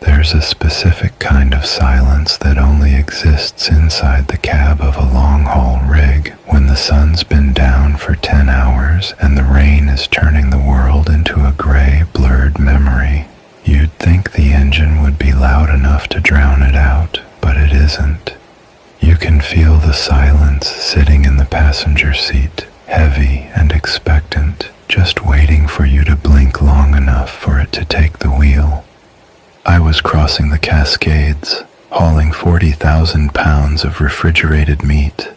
There's a specific kind of silence that only exists inside the cab of a long-haul rig when the sun's been down for 10 hours and the rain is turning the world into a gray, blurred memory. You'd think the engine would be loud enough to drown it out, but it isn't. You can feel the silence sitting in the passenger seat, heavy and expectant, just waiting for you to blink long enough for it to take the wheel. I was crossing the Cascades, hauling 40,000 pounds of refrigerated meat.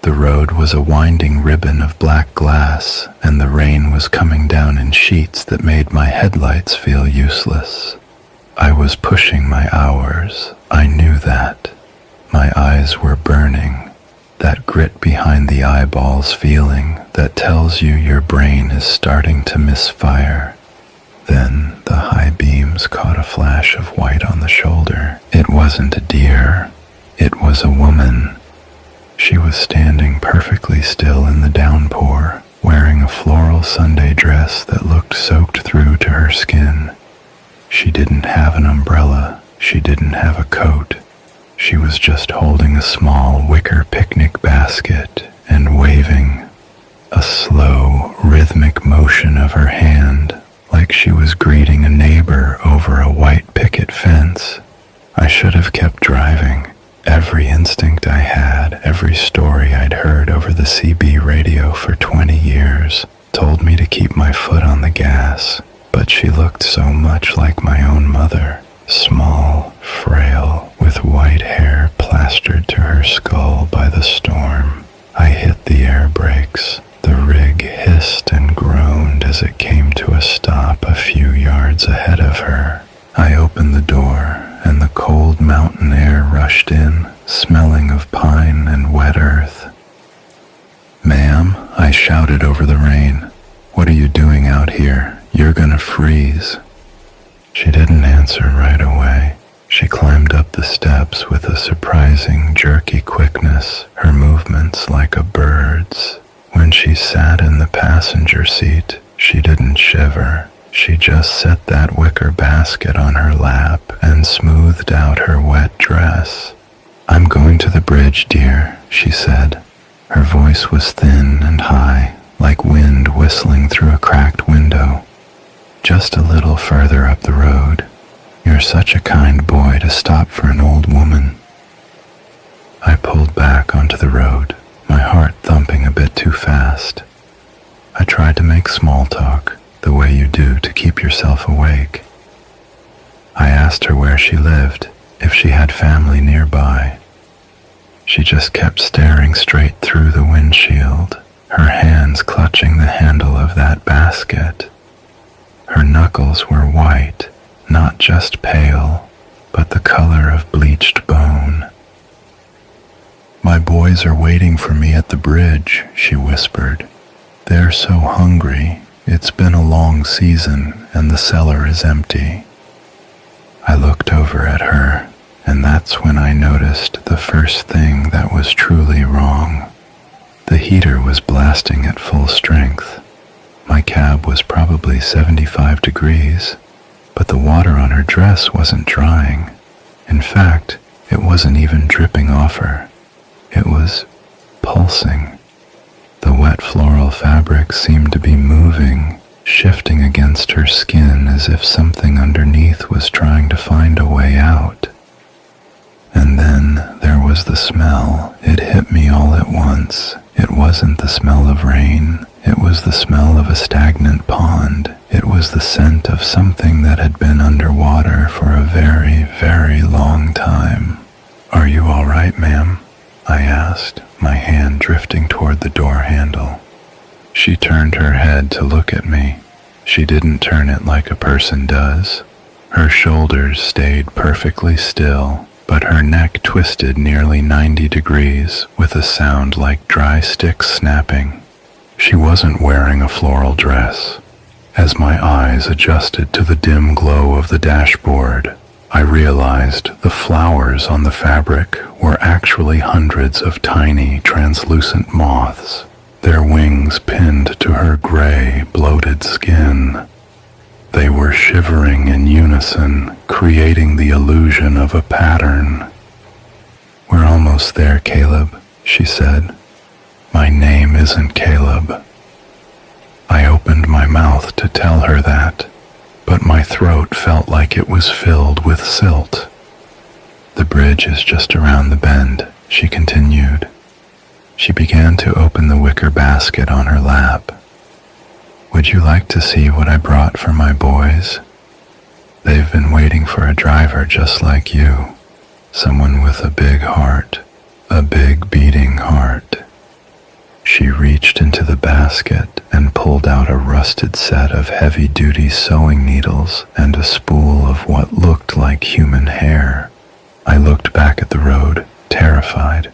The road was a winding ribbon of black glass, and the rain was coming down in sheets that made my headlights feel useless. I was pushing my hours. I knew that. My eyes were burning. That grit behind the eyeballs feeling that tells you your brain is starting to misfire. Then the high beams caught a flash of white on the shoulder. It wasn't a deer. It was a woman. She was standing perfectly still in the downpour, wearing a floral Sunday dress that looked soaked through to her skin. She didn't have an umbrella. She didn't have a coat. She was just holding a small wicker picnic basket and waving. A slow, rhythmic motion of her hand, like she was greeting a neighbor over a white picket fence. I should have kept driving. Every instinct I had, every story I'd heard over the CB radio for 20 years, told me to keep my foot on the gas. But she looked so much like my own mother, small, frail, with white hair plastered to her skull by the storm. I hit the air brakes. The rig hissed and groaned as it came to a stop a few yards ahead of her. I opened the door, and the cold mountain air rushed in, smelling of pine and wet earth. "Ma'am," I shouted over the rain, "what are you doing out here? You're gonna freeze." She didn't answer right away. She climbed up the steps with a surprising, jerky quickness, her movements like a bird's. When she sat in the passenger seat, she didn't shiver. She just set that wicker basket on her lap and smoothed out her wet dress. "I'm going to the bridge, dear," she said. Her voice was thin and high, like wind whistling through a cracked window. "Just a little further up the road. You're such a kind boy to stop for an old woman." I pulled back onto the road, my heart thumping a bit too fast. I tried to make small talk, the way you do to keep yourself awake. I asked her where she lived, if she had family nearby. She just kept staring straight through the windshield, her hands clutching the handle of that basket. Her knuckles were white, not just pale, but the color of bleached bone. "My boys are waiting for me at the bridge," she whispered. "They're so hungry. It's been a long season, and the cellar is empty." I looked over at her, and that's when I noticed the first thing that was truly wrong. The heater was blasting at full strength. My cab was probably 75 degrees, but the water on her dress wasn't drying. In fact, it wasn't even dripping off her. It was pulsing. The wet floral fabric seemed to be moving, shifting against her skin as if something underneath was trying to find a way out. And then there was the smell. It hit me all at once. It wasn't the smell of rain. It was the smell of a stagnant pond. It was the scent of something that had been underwater for a very, very long time. "Are you all right, ma'am?" I asked, my hand drifting toward the door handle. She turned her head to look at me. She didn't turn it like a person does. Her shoulders stayed perfectly still, but her neck twisted nearly 90 degrees with a sound like dry sticks snapping. She wasn't wearing a floral dress. As my eyes adjusted to the dim glow of the dashboard, I realized the flowers on the fabric were actually hundreds of tiny, translucent moths, their wings pinned to her gray, bloated skin. They were shivering in unison, creating the illusion of a pattern. "We're almost there, Caleb," she said. "My name isn't Caleb." I opened my mouth to tell her that, but my throat felt like it was filled with silt. "The bridge is just around the bend," she continued. She began to open the wicker basket on her lap. "Would you like to see what I brought for my boys? They've been waiting for a driver just like you, someone with a big heart, a big beating heart." She reached into the basket and pulled out a rusted set of heavy-duty sewing needles and a spool of what looked like human hair. I looked back at the road, terrified.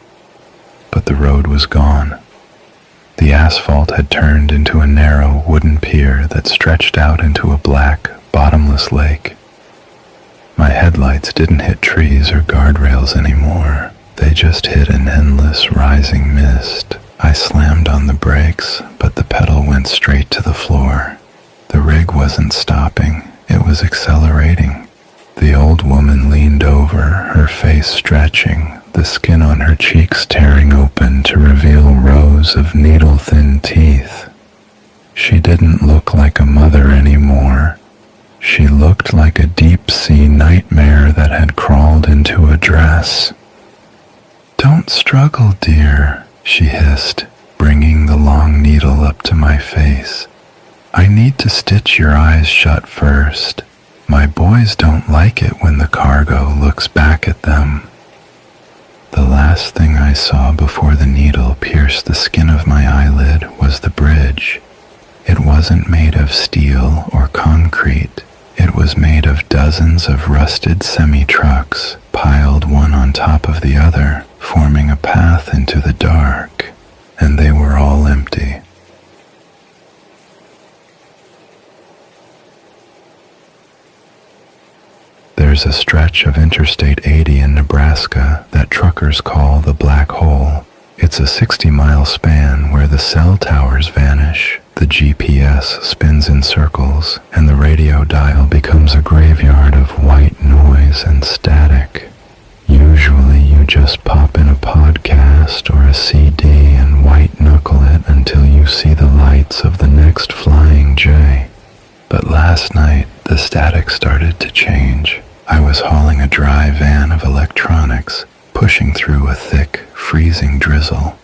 But the road was gone. The asphalt had turned into a narrow wooden pier that stretched out into a black, bottomless lake. My headlights didn't hit trees or guardrails anymore. They just hit an endless rising mist. I slammed on the brakes, but the pedal went straight to the floor. The rig wasn't stopping, it was accelerating. The old woman leaned over, her face stretching, the skin on her cheeks tearing open to reveal rows of needle-thin teeth. She didn't look like a mother anymore. She looked like a deep-sea nightmare that had crawled into a dress. "Don't struggle, dear," she hissed, bringing the long needle up to my face. "I need to stitch your eyes shut first. My boys don't like it when the cargo looks back at them." The last thing I saw before the needle pierced the skin of my eyelid was the bridge. It wasn't made of steel or concrete. It was made of dozens of rusted semi-trucks, piled one on top of the other, forming a path into the dark, and they were all empty. There's a stretch of Interstate 80 in Nebraska that truckers call the Black Hole. It's a 60-mile span where the cell towers vanish, the GPS spins in circles, and the radio dial becomes a graveyard of white noise and static. Usually you just pop in a podcast or a CD and white-knuckle it until you see the lights of the next flying J. But last night, the static started to change. I was hauling a dry van of electronics, pushing through a thick, freezing drizzle.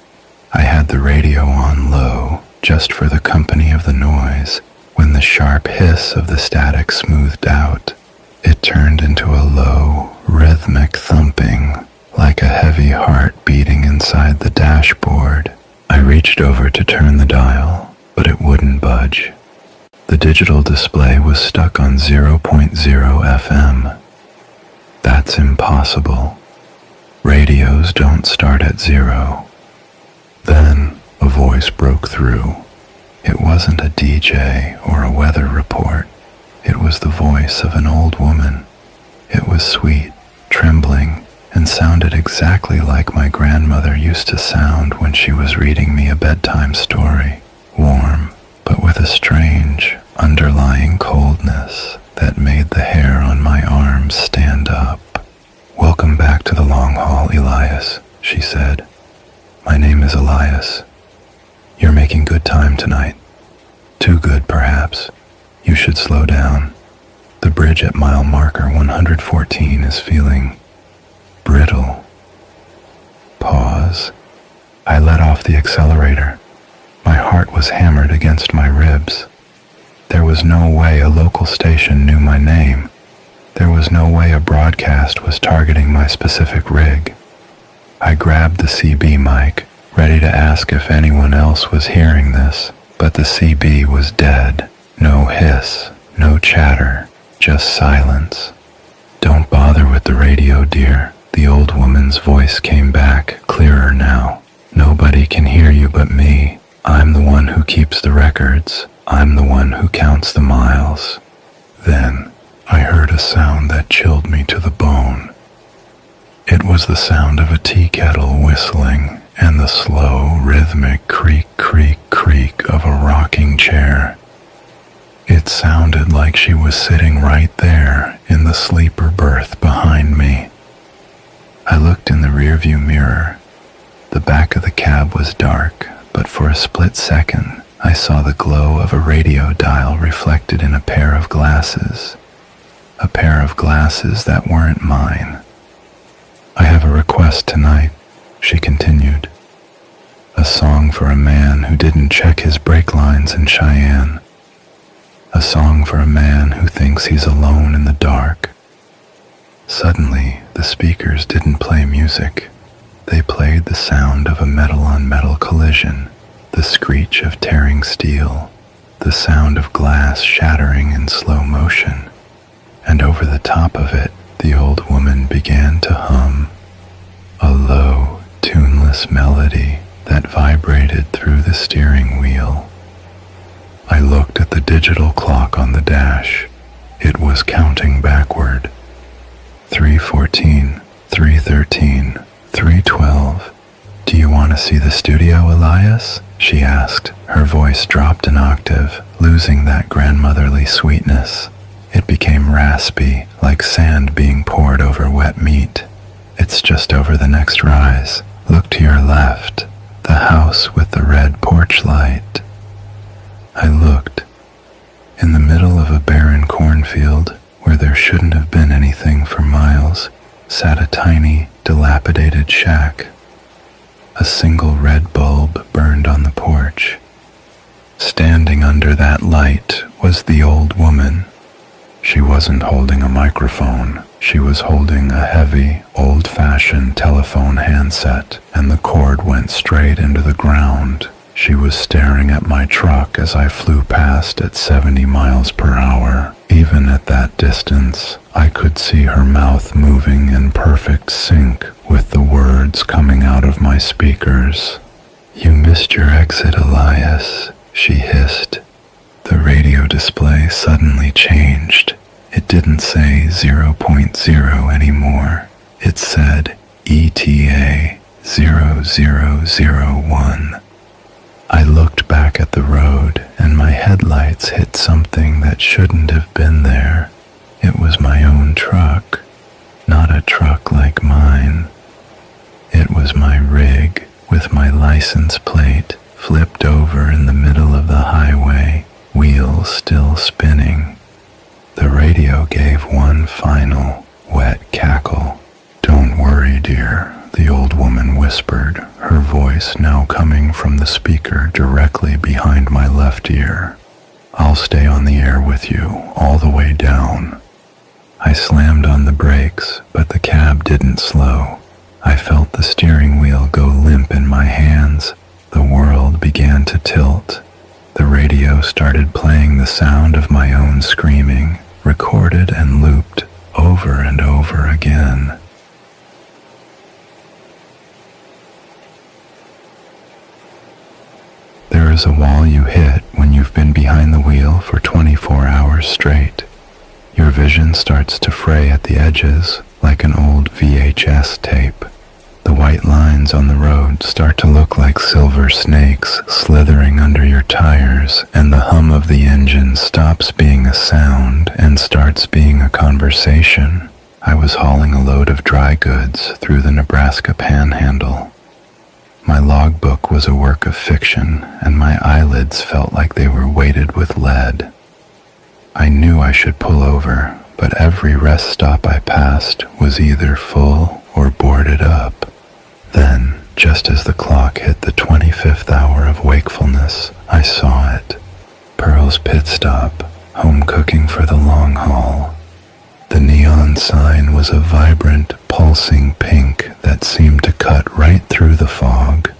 I had the radio on low, just for the company of the noise. When the sharp hiss of the static smoothed out, it turned into a low, rhythmic thumping, like a heavy heart beating inside the dashboard. I reached over to turn the dial, but it wouldn't budge. The digital display was stuck on 0.0 FM. That's impossible. Radios don't start at 0. Then a voice broke through. It wasn't a DJ or a weather report. It was the voice of an old woman. It was sweet, trembling, and sounded exactly like my grandmother used to sound when she was reading me a bedtime story. Warm, but with a strange, underlying coldness that made the hair on my arms stand up. "Welcome back to the long haul, Elias," she said. "My name is Elias. You're making good time tonight. Too good, perhaps. You should slow down. The bridge at mile marker 114 is feeling brittle." Pause. I let off the accelerator. My heart was hammered against my ribs. There was no way a local station knew my name. There was no way a broadcast was targeting my specific rig. I grabbed the CB mic, ready to ask if anyone else was hearing this, but the CB was dead. No hiss, no chatter, just silence. "Don't bother with the radio, dear." The old woman's voice came back, clearer now. "Nobody can hear you but me. I'm the one who keeps the records. I'm the one who counts the miles." Then I heard a sound that chilled me to the bone. It was the sound of a tea kettle whistling and the slow, rhythmic creak, creak, creak of a rocking chair. It sounded like she was sitting right there in the sleeper berth behind me. I looked in the rearview mirror. The back of the cab was dark, but for a split second, I saw the glow of a radio dial reflected in a pair of glasses. A pair of glasses that weren't mine. "I have a request tonight," she continued. "A song for a man who didn't check his brake lines in Cheyenne. A song for a man who thinks he's alone in the dark." Suddenly, the speakers didn't play music. They played the sound of a metal-on-metal collision, the screech of tearing steel, the sound of glass shattering in slow motion. And over the top of it, the old woman began to hum, a low, tuneless melody that vibrated through the steering wheel. I looked at the digital clock on the dash. It was counting backward. 3:14, 3:13, 3:12. "Do you want to see the studio, Elias?" she asked. Her voice dropped an octave, losing that grandmotherly sweetness. It became raspy, like sand being poured over wet meat. "It's just over the next rise. Look to your left. The house with the red porch light." I looked. In the middle of a barren cornfield, where there shouldn't have been anything for miles, sat a tiny, dilapidated shack. A single red bulb burned on the porch. Standing under that light was the old woman. She wasn't holding a microphone. She was holding a heavy, old-fashioned telephone handset, and the cord went straight into the ground. She was staring at my truck as I flew past at 70 miles per hour. Even at that distance, I could see her mouth moving in perfect sync with the words coming out of my speakers. "You missed your exit, Elias," she hissed. The radio display suddenly changed. It didn't say 0.0 anymore. It said ETA 0001. I looked back at the road, and my headlights hit something that shouldn't have been there. It was my own truck, not a truck like mine. It was my rig, with my license plate flipped over in the middle of the highway, wheels still spinning. The radio gave one final, wet cackle. "Don't worry, dear," the old woman whispered, her voice now coming from the speaker directly behind my left ear. "I'll stay on the air with you all the way down." I slammed on the brakes, but the cab didn't slow. I felt the steering wheel go limp in my hands. The world began to tilt. The radio started playing the sound of my own screaming, recorded and looped over and over again. There is a wall you hit when you've been behind the wheel for 24 hours straight. Your vision starts to fray at the edges like an old VHS tape. The white lines on the road start to look like silver snakes slithering under your tires, and the hum of the engine stops being a sound and starts being a conversation. I was hauling a load of dry goods through the Nebraska Panhandle. My logbook was a work of fiction, and my eyelids felt like they were weighted with lead. I knew I should pull over, but every rest stop I passed was either full or boarded up. Then, just as the clock hit the 25th hour of wakefulness, I saw it. Pearl's Pit Stop, home cooking for the long haul. The neon sign was a vibrant, pulsing pink that seemed to cut right through the fog.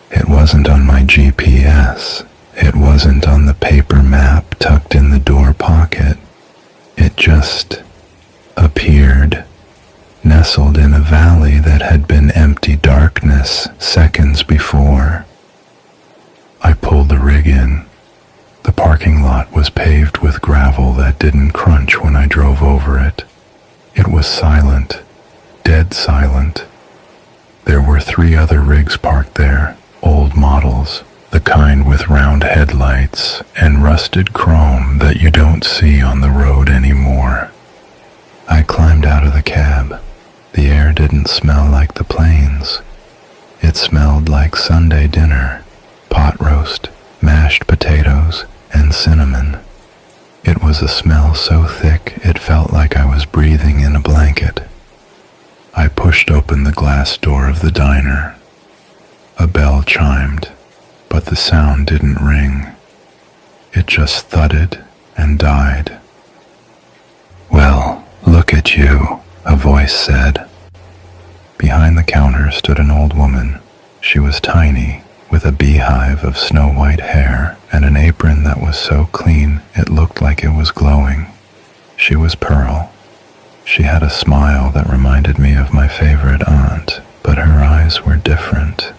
It wasn't on my GPS. It wasn't on the paper map tucked in the door pocket. It just appeared, nestled in a valley that had been empty darkness seconds before. I pulled the rig in. The parking lot was paved with gravel that didn't crunch when I drove over it. It was silent, dead silent. There were 3 other rigs parked there, old models, the kind with round headlights and rusted chrome that you don't see on the road anymore. I climbed out of the cab. The air didn't smell like the plains. It smelled like Sunday dinner, pot roast, mashed potatoes, and cinnamon. It was a smell so thick it felt like I was breathing in a blanket. I pushed open the glass door of the diner. A bell chimed, but the sound didn't ring. It just thudded and died. "Well, look at you," a voice said. Behind the counter stood an old woman. She was tiny, with a beehive of snow-white hair and an apron that was so clean it looked like it was glowing. She was Pearl. She had a smile that reminded me of my favorite aunt, but her eyes were different.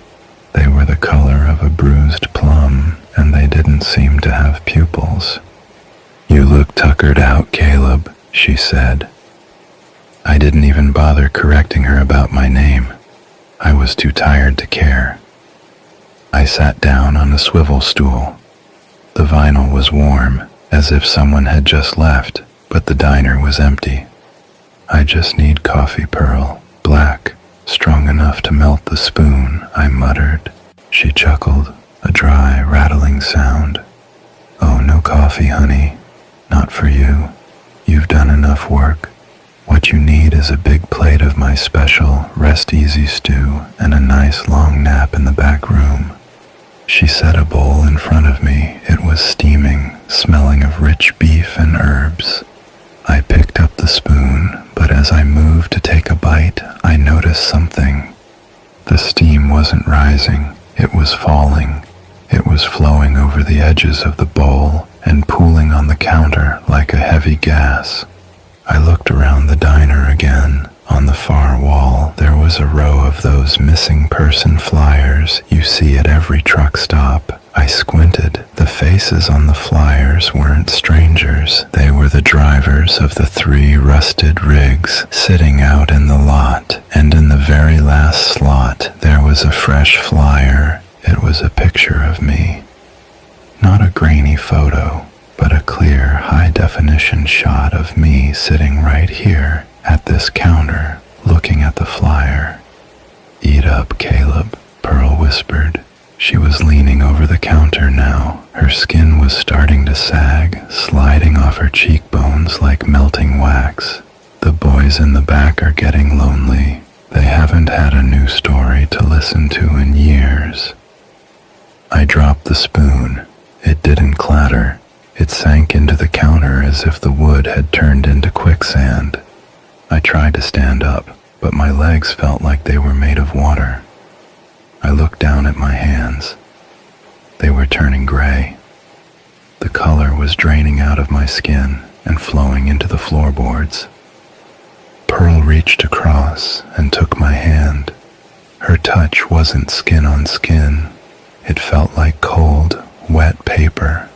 They were the color of a bruised plum, and they didn't seem to have pupils. "You look tuckered out, Caleb," she said. I didn't even bother correcting her about my name. I was too tired to care. I sat down on a swivel stool. The vinyl was warm, as if someone had just left, but the diner was empty. "I just need coffee, Pearl. Black, strong enough to melt the spoon," I muttered. She chuckled, a dry, rattling sound. "Oh, no coffee, honey. Not for you. You've done enough work. What you need is a big plate of my special rest-easy stew and a nice long nap in the back room." She set a bowl in front of me. It was steaming, smelling of rich beef and herbs. I picked up the spoon, but as I moved to take a bite, I noticed something. The steam wasn't rising, it was falling. It was flowing over the edges of the bowl and pooling on the counter like a heavy gas. I looked around the diner again. On the far wall, there was a row of those missing person flyers you see at every truck stop. I squinted. The faces on the flyers weren't strangers. They were the drivers of the 3 rusted rigs sitting out in the lot. And in the very last slot, there was a fresh flyer. It was a picture of me. Not a grainy photo, but a clear, high-definition shot of me sitting right here at this counter, looking at the flyer. "Eat up, Caleb," Pearl whispered. She was leaning over the counter now. Her skin was starting to sag, sliding off her cheekbones like melting wax. "The boys in the back are getting lonely. They haven't had a new story to listen to in years." I dropped the spoon. It didn't clatter. It sank into the counter as if the wood had turned into quicksand. I tried to stand up, but my legs felt like they were made of water. I looked down at my hands. They were turning gray. The color was draining out of my skin and flowing into the floorboards. Pearl reached across and took my hand. Her touch wasn't skin on skin. It felt like cold, wet paper.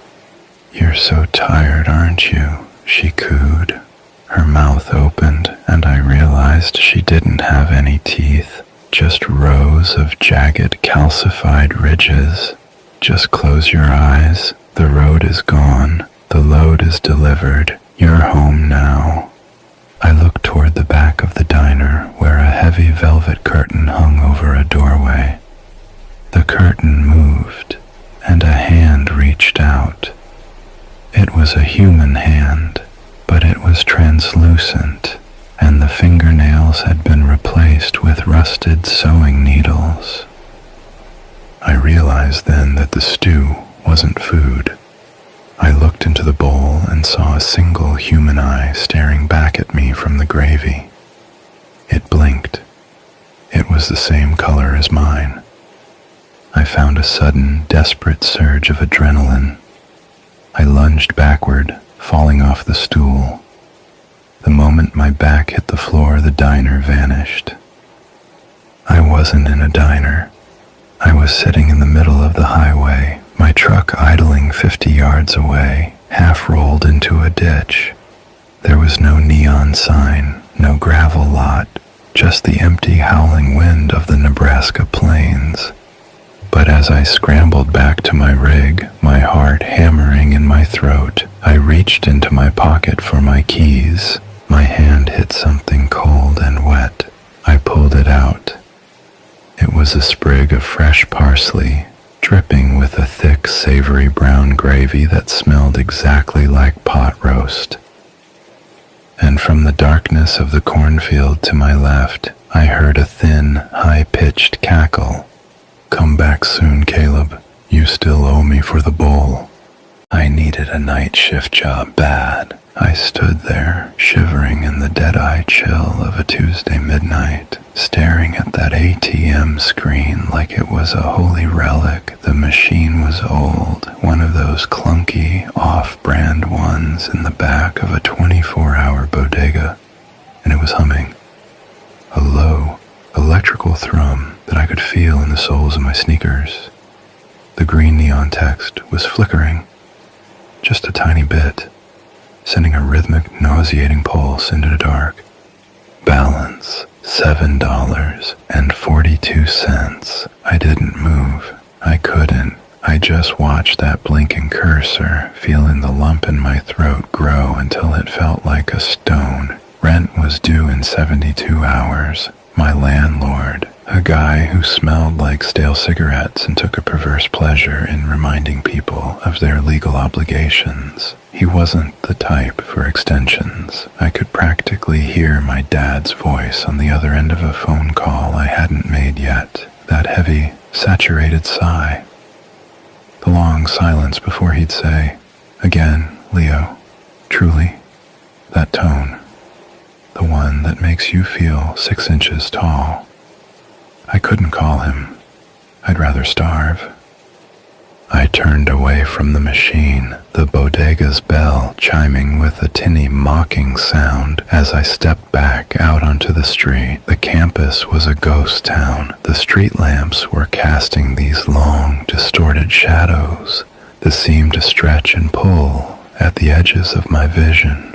"You're so tired, aren't you?" she cooed. Her mouth opened, and I realized she didn't have any teeth, just rows of jagged, calcified ridges. "Just close your eyes. The road is gone. The load is delivered. You're home now." I looked toward the back of the diner, where a heavy velvet curtain hung over a doorway. The curtain moved, and a hand reached out. It was a human hand, but it was translucent, and the fingernails had been replaced with rusted sewing needles. I realized then that the stew wasn't food. I looked into the bowl and saw a single human eye staring back at me from the gravy. It blinked. It was the same color as mine. I found a sudden, desperate surge of adrenaline. I lunged backward, falling off the stool. The moment my back hit the floor, the diner vanished. I wasn't in a diner. I was sitting in the middle of the highway, my truck idling 50 yards away, half rolled into a ditch. There was no neon sign, no gravel lot, just the empty howling wind of the Nebraska plains. But as I scrambled back to my rig, my heart hammering in my throat, I reached into my pocket for my keys. My hand hit something cold and wet. I pulled it out. It was a sprig of fresh parsley, dripping with a thick, savory brown gravy that smelled exactly like pot roast. And from the darkness of the cornfield to my left, I heard a thin, high-pitched cackle. "Come back soon, Caleb. You still owe me for the bowl." I needed a night shift job bad. I stood there, shivering in the dead-eye chill of a Tuesday midnight, staring at that ATM screen like it was a holy relic. The machine was old, one of those clunky, off-brand ones in the back of a 24-hour bodega, and it was humming. A low, electrical thrum that I could feel in the soles of my sneakers. The green neon text was flickering, just a tiny bit, sending a rhythmic, nauseating pulse into the dark. Balance, $7.42. I didn't move. I couldn't. I just watched that blinking cursor, feeling the lump in my throat grow until it felt like a stone. Rent was due in 72 hours. My landlord, a guy who smelled like stale cigarettes and took a perverse pleasure in reminding people of their legal obligations. He wasn't the type for extensions. I could practically hear my dad's voice on the other end of a phone call I hadn't made yet. That heavy, saturated sigh. The long silence before he'd say, "Again, Leo, truly." That tone. The one that makes you feel 6 inches tall. I couldn't call him. I'd rather starve. I turned away from the machine, the bodega's bell chiming with a tinny mocking sound as I stepped back out onto the street. The campus was a ghost town. The street lamps were casting these long, distorted shadows that seemed to stretch and pull at the edges of my vision.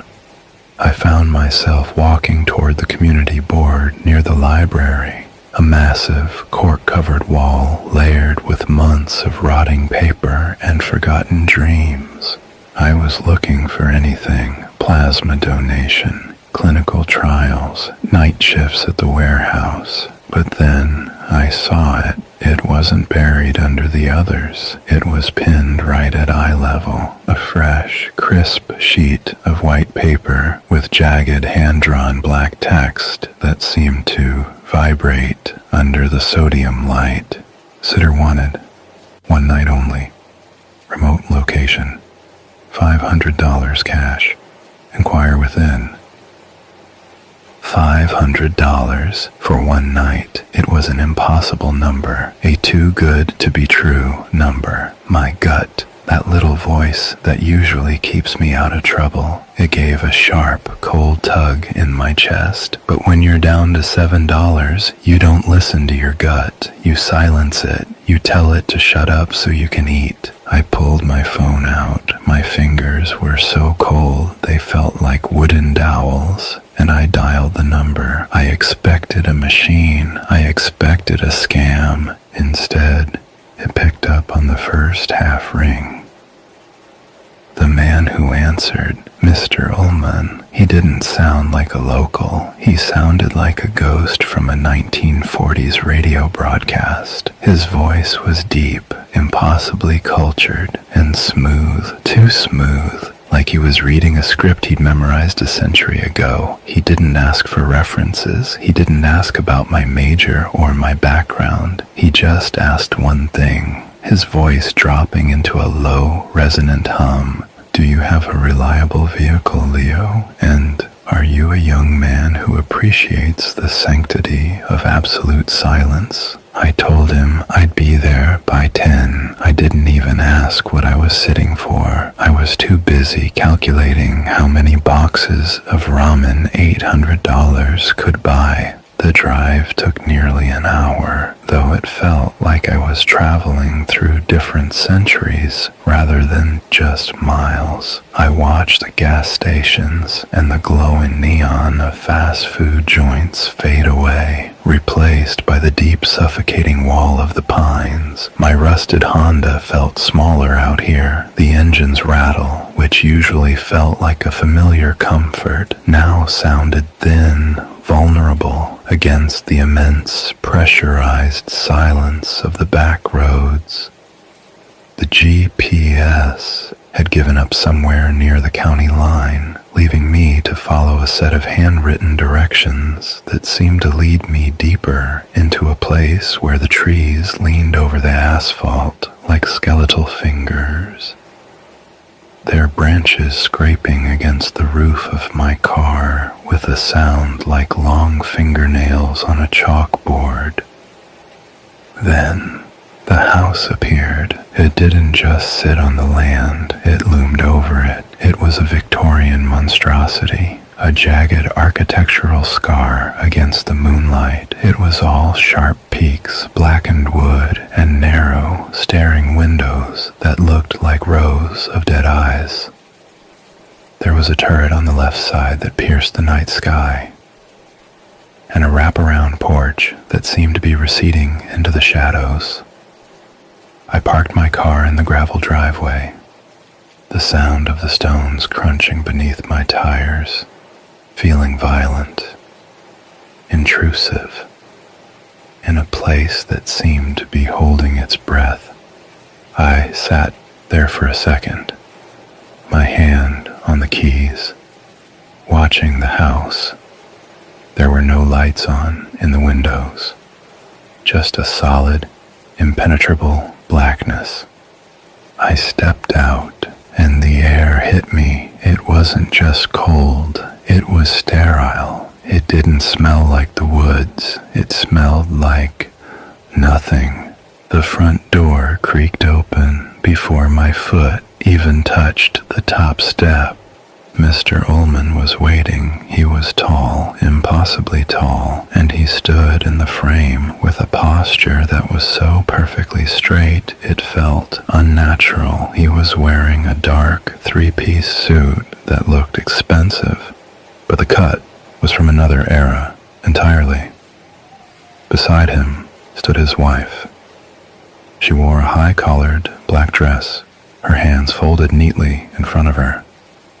I found myself walking toward the community board near the library, a massive, cork-covered wall layered with months of rotting paper and forgotten dreams. I was looking for anything: plasma donation, clinical trials, night shifts at the warehouse. But then I saw it. It wasn't buried under the others. It was pinned right at eye level, a fresh, crisp sheet of white paper with jagged hand-drawn black text that seemed to vibrate under the sodium light. Sitter wanted. One night only. Remote location. $500 cash. Inquire within. $500 for one night. It was an impossible number, a too-good-to-be-true number. My gut, that little voice that usually keeps me out of trouble, it gave a sharp, cold tug in my chest. But when you're down to $7, you don't listen to your gut. You silence it. You tell it to shut up so you can eat. I pulled my phone out. My fingers were so cold they felt like wooden dowels, and I dialed the number. I expected a machine. I expected a scam. Instead, it picked up on the first half ring. The man who answered, Mr. Ullman, he didn't sound like a local. He sounded like a ghost from a 1940s radio broadcast. His voice was deep, impossibly cultured, and smooth, too smooth, like he was reading a script he'd memorized a century ago. He didn't ask for references. He didn't ask about my major or my background. He just asked one thing, his voice dropping into a low, resonant hum. Do you have a reliable vehicle, Leo? And are you a young man who appreciates the sanctity of absolute silence? I told him I'd be there by 10. I didn't even ask what I was sitting for. I was too busy calculating how many boxes of ramen $800 could buy. The drive took nearly an hour, though it felt like I was traveling through different centuries rather than just miles. I watched the gas stations and the glowing neon of fast food joints fade away. replaced by the deep suffocating wall of the pines. My rusted Honda felt smaller out here. The engine's rattle, which usually felt like a familiar comfort, now sounded thin, vulnerable against the immense, pressurized silence of the back roads. The GPS had given up somewhere near the county line, leaving me to follow a set of handwritten directions that seemed to lead me deeper into a place where the trees leaned over the asphalt like skeletal fingers, their branches scraping against the roof of my car with a sound like long fingernails on a chalkboard. Then the house appeared. It didn't just sit on the land, it loomed over it. It was a Victorian monstrosity, a jagged architectural scar against the moonlight. It was all sharp peaks, blackened wood, and narrow, staring windows that looked like rows of dead eyes. There was a turret on the left side that pierced the night sky, and a wraparound porch that seemed to be receding into the shadows. I parked my car in the gravel driveway, the sound of the stones crunching beneath my tires, feeling violent, intrusive, in a place that seemed to be holding its breath. I sat there for a second, my hand on the keys, watching the house. There were no lights on in the windows, just a solid, impenetrable blackness. I stepped out, and the air hit me. It wasn't just cold, it was sterile. It didn't smell like the woods, it smelled like nothing. The front door creaked open before my foot even touched the top step. Mr. Ullman was waiting. He was tall, impossibly tall, and he stood in the frame with a posture that was so perfectly straight it felt unnatural. He was wearing a dark three-piece suit that looked expensive, but the cut was from another era entirely. Beside him stood his wife. She wore a high-collared black dress, her hands folded neatly in front of her.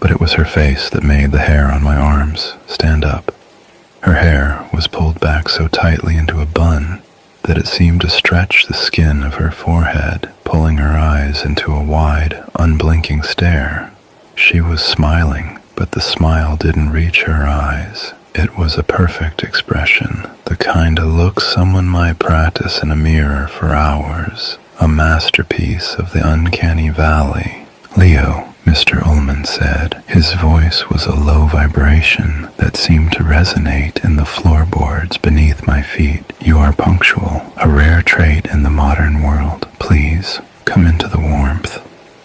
But it was her face that made the hair on my arms stand up. Her hair was pulled back so tightly into a bun that it seemed to stretch the skin of her forehead, pulling her eyes into a wide, unblinking stare. She was smiling, but the smile didn't reach her eyes. It was a perfect expression, the kind of look someone might practice in a mirror for hours, a masterpiece of the uncanny valley. "Leo," Mr. Ullman said. His voice was a low vibration that seemed to resonate in the floorboards beneath my feet. "You are punctual, a rare trait in the modern world. Please, come into the warmth."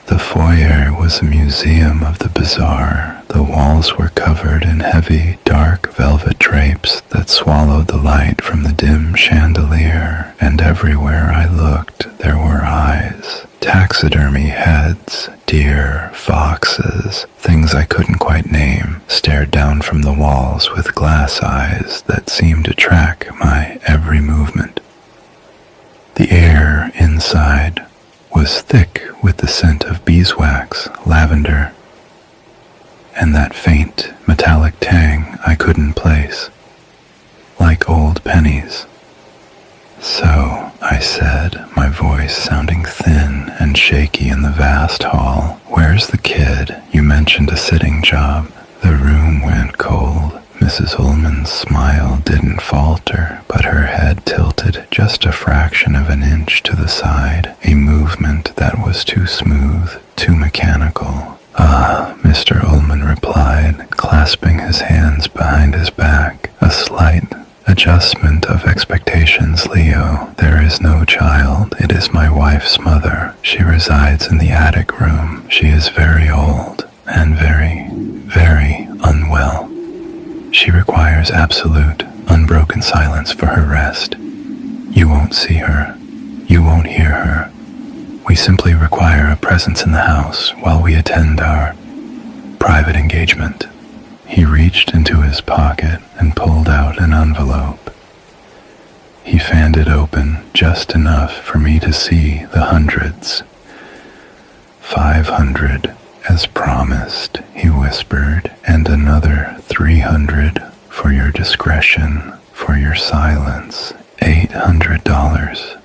The foyer was a museum of the bizarre. The walls were covered in heavy, dark velvet drapes that swallowed the light from the dim chandelier, and everywhere I looked there were eyes. Taxidermy heads, deer, foxes, things I couldn't quite name, stared down from the walls with glass eyes that seemed to track my every movement. The air inside was thick with the scent of beeswax, lavender, and that faint metallic tang I couldn't place, like old pennies. "So," I said, my voice sounding thin and shaky in the vast hall, "where's the kid? You mentioned a sitting job." The room went cold. Mrs. Ullman's smile didn't falter, but her head tilted just a fraction of an inch to the side, a movement that was too smooth, too mechanical. "Ah," Mr. Ullman replied, clasping his hands behind his back. "A slight adjustment of expectations, Leo. There is no child. It is my wife's mother. She resides in the attic room. She is very old and very, very unwell. She requires absolute, unbroken silence for her rest. You won't see her. You won't hear her. We simply require a presence in the house while we attend our private engagement." He reached into his pocket and pulled out an envelope. fanned it open just enough for me to see the hundreds. 500, as promised, he whispered, and another 300 for your discretion, for your silence. $800.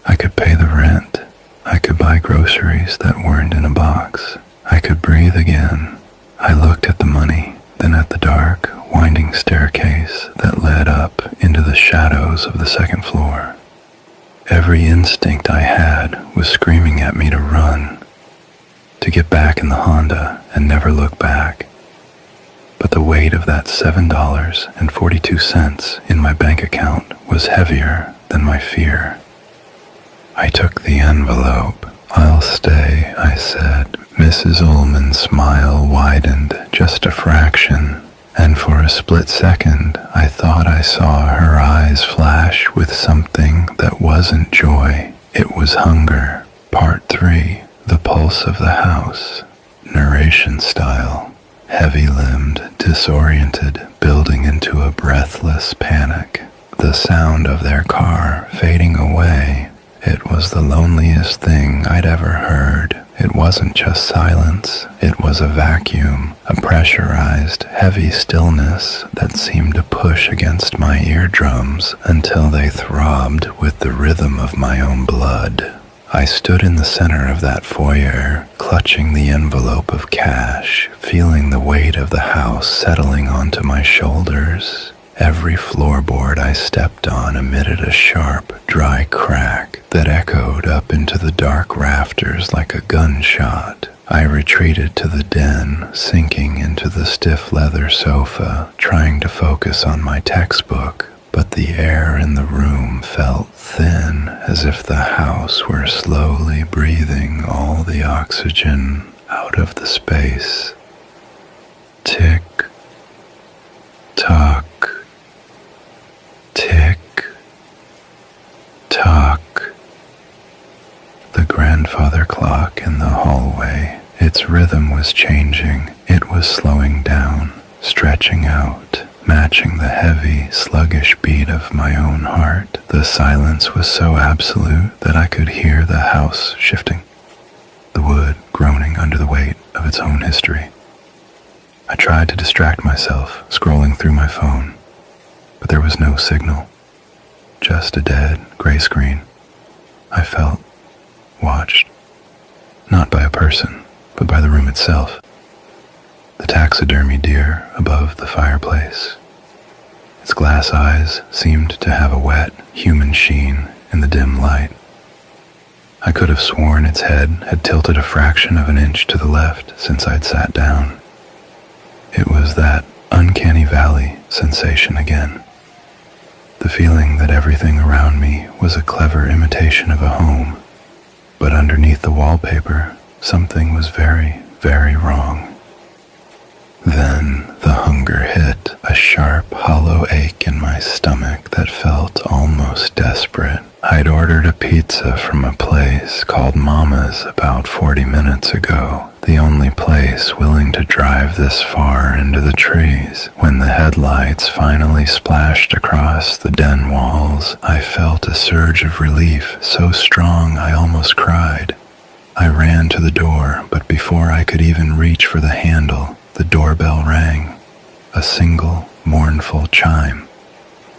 I could pay the rent. I could buy groceries that weren't in a box. I could breathe again. I looked at the money, then at the dark, winding staircase that led up into the shadows of the second floor. Every instinct I had was screaming at me to run, to get back in the Honda and never look back. But the weight of that $7.42 in my bank account was heavier than my fear. I took the envelope. "I'll stay," I said. Mrs. Ullman's smile widened just a fraction, and for a split second I thought I saw her eyes flash with something that wasn't joy. It was hunger. Part 3. The Pulse of the House. Narration style. Heavy-limbed, disoriented, building into a breathless panic. The sound of their car fading away. It was the loneliest thing I'd ever heard. It wasn't just silence. It was a vacuum, a pressurized, heavy stillness that seemed to push against my eardrums until they throbbed with the rhythm of my own blood. I stood in the center of that foyer, clutching the envelope of cash, feeling the weight of the house settling onto my shoulders. Every floorboard I stepped on emitted a sharp, dry crack that echoed up into the dark rafters like a gunshot. I retreated to the den, sinking into the stiff leather sofa, trying to focus on my textbook, but the air in the room felt thin, as if the house were slowly breathing all the oxygen out of the space. Tick, tock, tick, tock. The grandfather clock in the hallway, its rhythm was changing. It was slowing down, stretching out, matching the heavy, sluggish beat of my own heart. The silence was so absolute that I could hear the house shifting, the wood groaning under the weight of its own history. I tried to distract myself, scrolling through my phone, but there was no signal, just a dead, gray screen. I felt watched, not by a person, but by the room itself. The taxidermy deer above the fireplace. Its glass eyes seemed to have a wet, human sheen in the dim light. I could have sworn its head had tilted a fraction of an inch to the left since I'd sat down. It was that uncanny valley sensation again. The feeling that everything around me was a clever imitation of a home, but underneath the wallpaper, something was very, very wrong. Then the hunger hit, a sharp, hollow ache in my stomach that felt almost desperate. I'd ordered a pizza from a place called Mama's about 40 minutes ago, the only place willing to drive this far into the trees. When the headlights finally splashed across the den walls, I felt a surge of relief so strong I almost cried. I ran to the door, but before I could even reach for the handle, the doorbell rang, a single, mournful chime.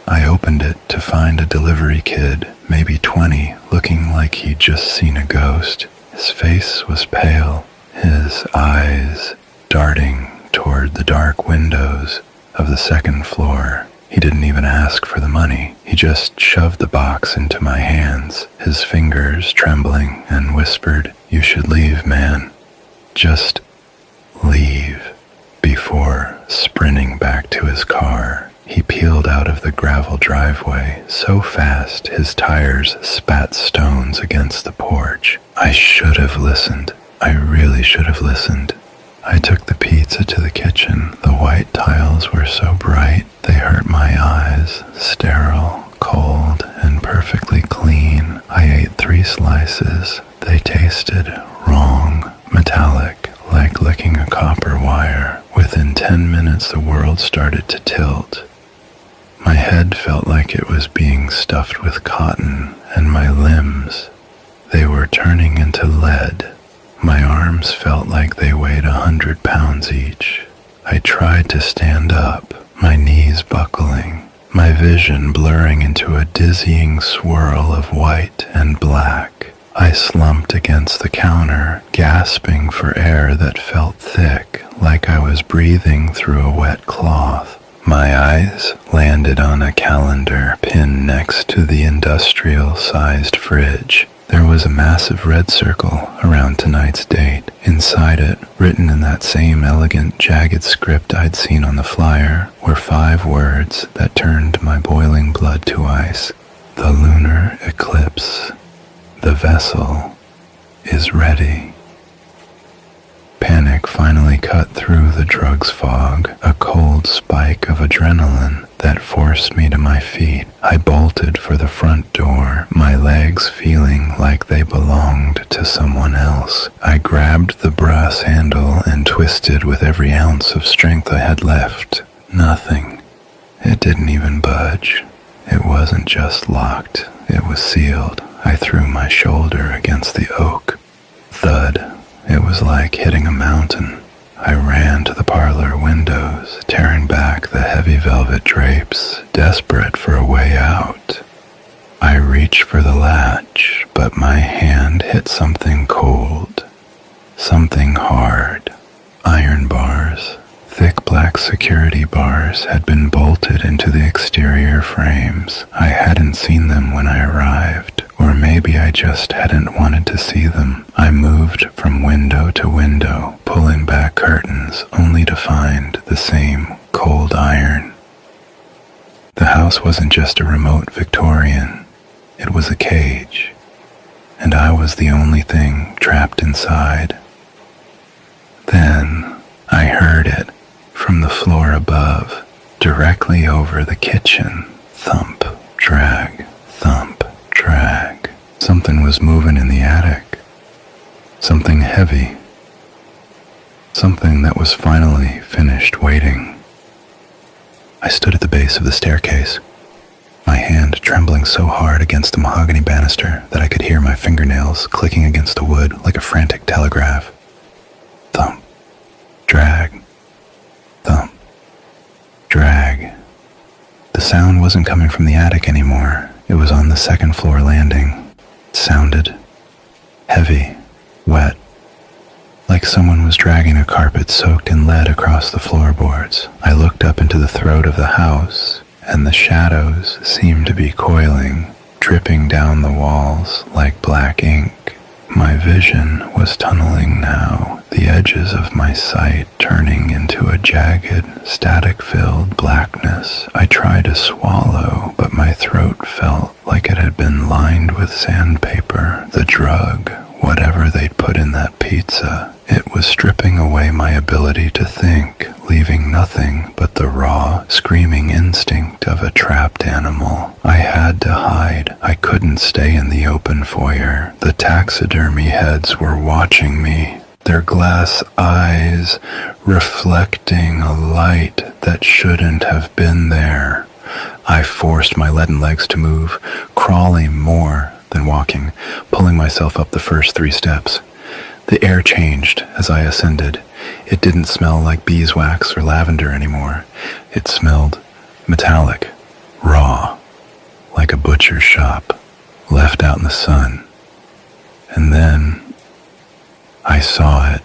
I opened it to find a delivery kid, maybe 20, looking like he'd just seen a ghost. His face was pale, his eyes darting toward the dark windows of the second floor. He didn't even ask for the money. He just shoved the box into my hands, his fingers trembling, and whispered, "You should leave, man. Just leave." Before sprinting back to his car, he peeled out of the gravel driveway so fast his tires spat stones against the porch. I should have listened. I really should have listened. I took the pizza to the kitchen. The white tiles were so bright they hurt my eyes. Sterile, cold, and perfectly clean. I ate 3 slices. They tasted wrong, metallic, like licking a copper wire. Within 10 minutes the world started to tilt. My head felt like it was being stuffed with cotton, and my limbs, they were turning into lead. My arms felt like they weighed 100 pounds each. I tried to stand up, my knees buckling, my vision blurring into a dizzying swirl of white and black. I slumped against the counter, gasping for air that felt thick, like I was breathing through a wet cloth. My eyes landed on a calendar pinned next to the industrial-sized fridge. There was a massive red circle around tonight's date. Inside it, written in that same elegant, jagged script I'd seen on the flyer, were 5 words that turned my boiling blood to ice. The lunar eclipse. The vessel is ready. Panic finally cut through the drug's fog, a cold spike of adrenaline that forced me to my feet. I bolted for the front door, my legs feeling like they belonged to someone else. I grabbed the brass handle and twisted with every ounce of strength I had left. Nothing. It didn't even budge. It wasn't just locked, it was sealed. I threw my shoulder against the oak. Thud. It was like hitting a mountain. I ran to the parlor windows, tearing back the heavy velvet drapes, desperate for a way out. I reached for the latch, but my hand hit something cold, something hard. Iron bars, thick black security bars, had been bolted into the exterior frames. I hadn't seen them when I arrived, or maybe I just hadn't wanted to see them. I moved from window to window, pulling back curtains, only to find the same cold iron. The house wasn't just a remote Victorian, it was a cage, and I was the only thing trapped inside. Then I heard it from the floor above, directly over the kitchen. Thump, drag, thump, drag. Something was moving in the attic. Something heavy. Something that was finally finished waiting. I stood at the base of the staircase, my hand trembling so hard against the mahogany banister that I could hear my fingernails clicking against the wood like a frantic telegraph. Thump, drag, thump, drag. The sound wasn't coming from the attic anymore. It was on the second floor landing. It sounded heavy, wet, like someone was dragging a carpet soaked in lead across the floorboards. I looked up into the throat of the house, and the shadows seemed to be coiling, dripping down the walls like black ink. My vision was tunneling now, the edges of my sight turning into a jagged, static-filled blackness. I tried to swallow, but my throat felt like it had been lined with sandpaper. The drug, whatever they'd put in that pizza, it was stripping away my ability to think, leaving nothing but the raw, screaming instinct of a trapped animal. I had to hide. I couldn't stay in the open foyer. The taxidermy heads were watching me, their glass eyes reflecting a light that shouldn't have been there. I forced my leaden legs to move, crawling more than walking, pulling myself up the first 3 steps. The air changed as I ascended. It didn't smell like beeswax or lavender anymore. It smelled metallic, raw, like a butcher's shop, left out in the sun. And then I saw it.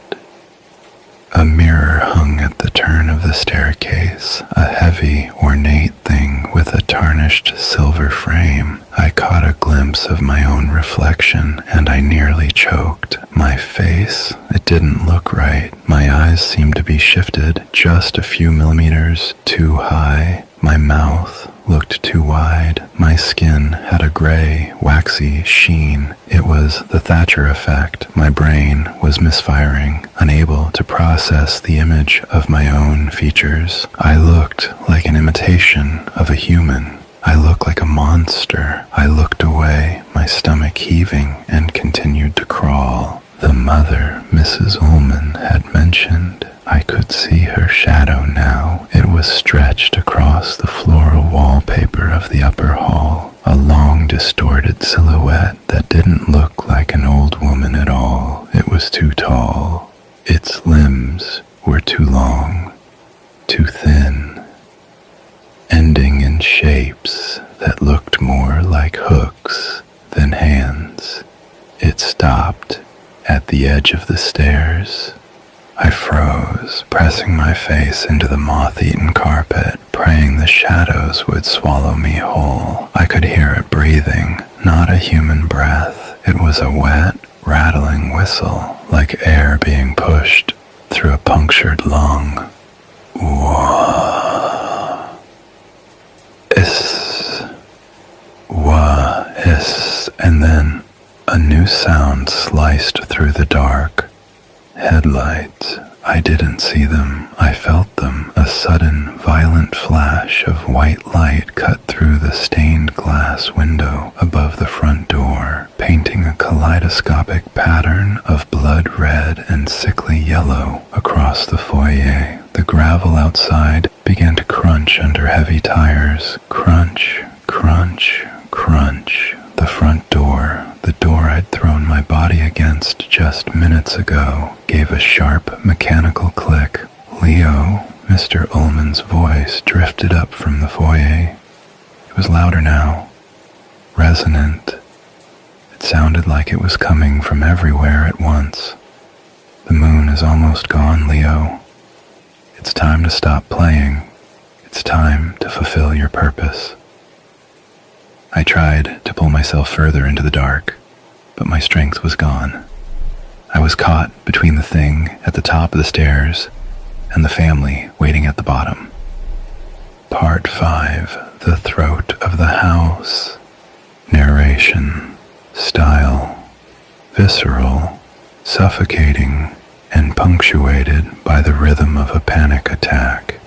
A mirror hung at the turn of the staircase, a heavy, ornate thing with a tarnished silver frame. I caught a glimpse of my own reflection, and I nearly choked. My face, it didn't look right. My eyes seemed to be shifted just a few millimeters too high. My mouth looked too wide. My skin had a gray, waxy sheen. It was the Thatcher effect. My brain was misfiring, unable to process the image of my own features. I looked like an imitation of a human. I looked like a monster. I looked away, my stomach heaving, and continued to crawl. The mother, Mrs. Ullman, had mentioned I could see her shadow now. It was stretched across the floral wallpaper of the upper hall, a long, distorted silhouette that didn't look like an old woman at all. It was too tall. Its limbs were too long, too thin, ending in shapes that looked more like hooks than hands. It stopped at the edge of the stairs. I froze, pressing my face into the moth-eaten carpet, praying the shadows would swallow me whole. I could hear it breathing, not a human breath. It was a wet, rattling whistle, like air being pushed through a punctured lung. Wah. Iss. Wah. Iss. And then a new sound sliced through the dark. Headlights. I didn't see them. I felt them. A sudden, violent flash of white light cut through the stained glass window above the front door, painting a kaleidoscopic pattern of blood red and sickly yellow across the foyer. The gravel outside began to crunch under heavy tires. Crunch, crunch, crunch. The front door, the door I'd thrown my body against just minutes ago, gave a sharp, mechanical click. Leo, Mr. Ullman's voice drifted up from the foyer. It was louder now, resonant. It sounded like it was coming from everywhere at once. The moon is almost gone, Leo. It's time to stop playing. It's time to fulfill your purpose. I tried to pull myself further into the dark, but my strength was gone. I was caught between the thing at the top of the stairs and the family waiting at the bottom. Part 5. The Throat of the House. Narration. Style. Visceral, suffocating, and punctuated by the rhythm of a panic attack.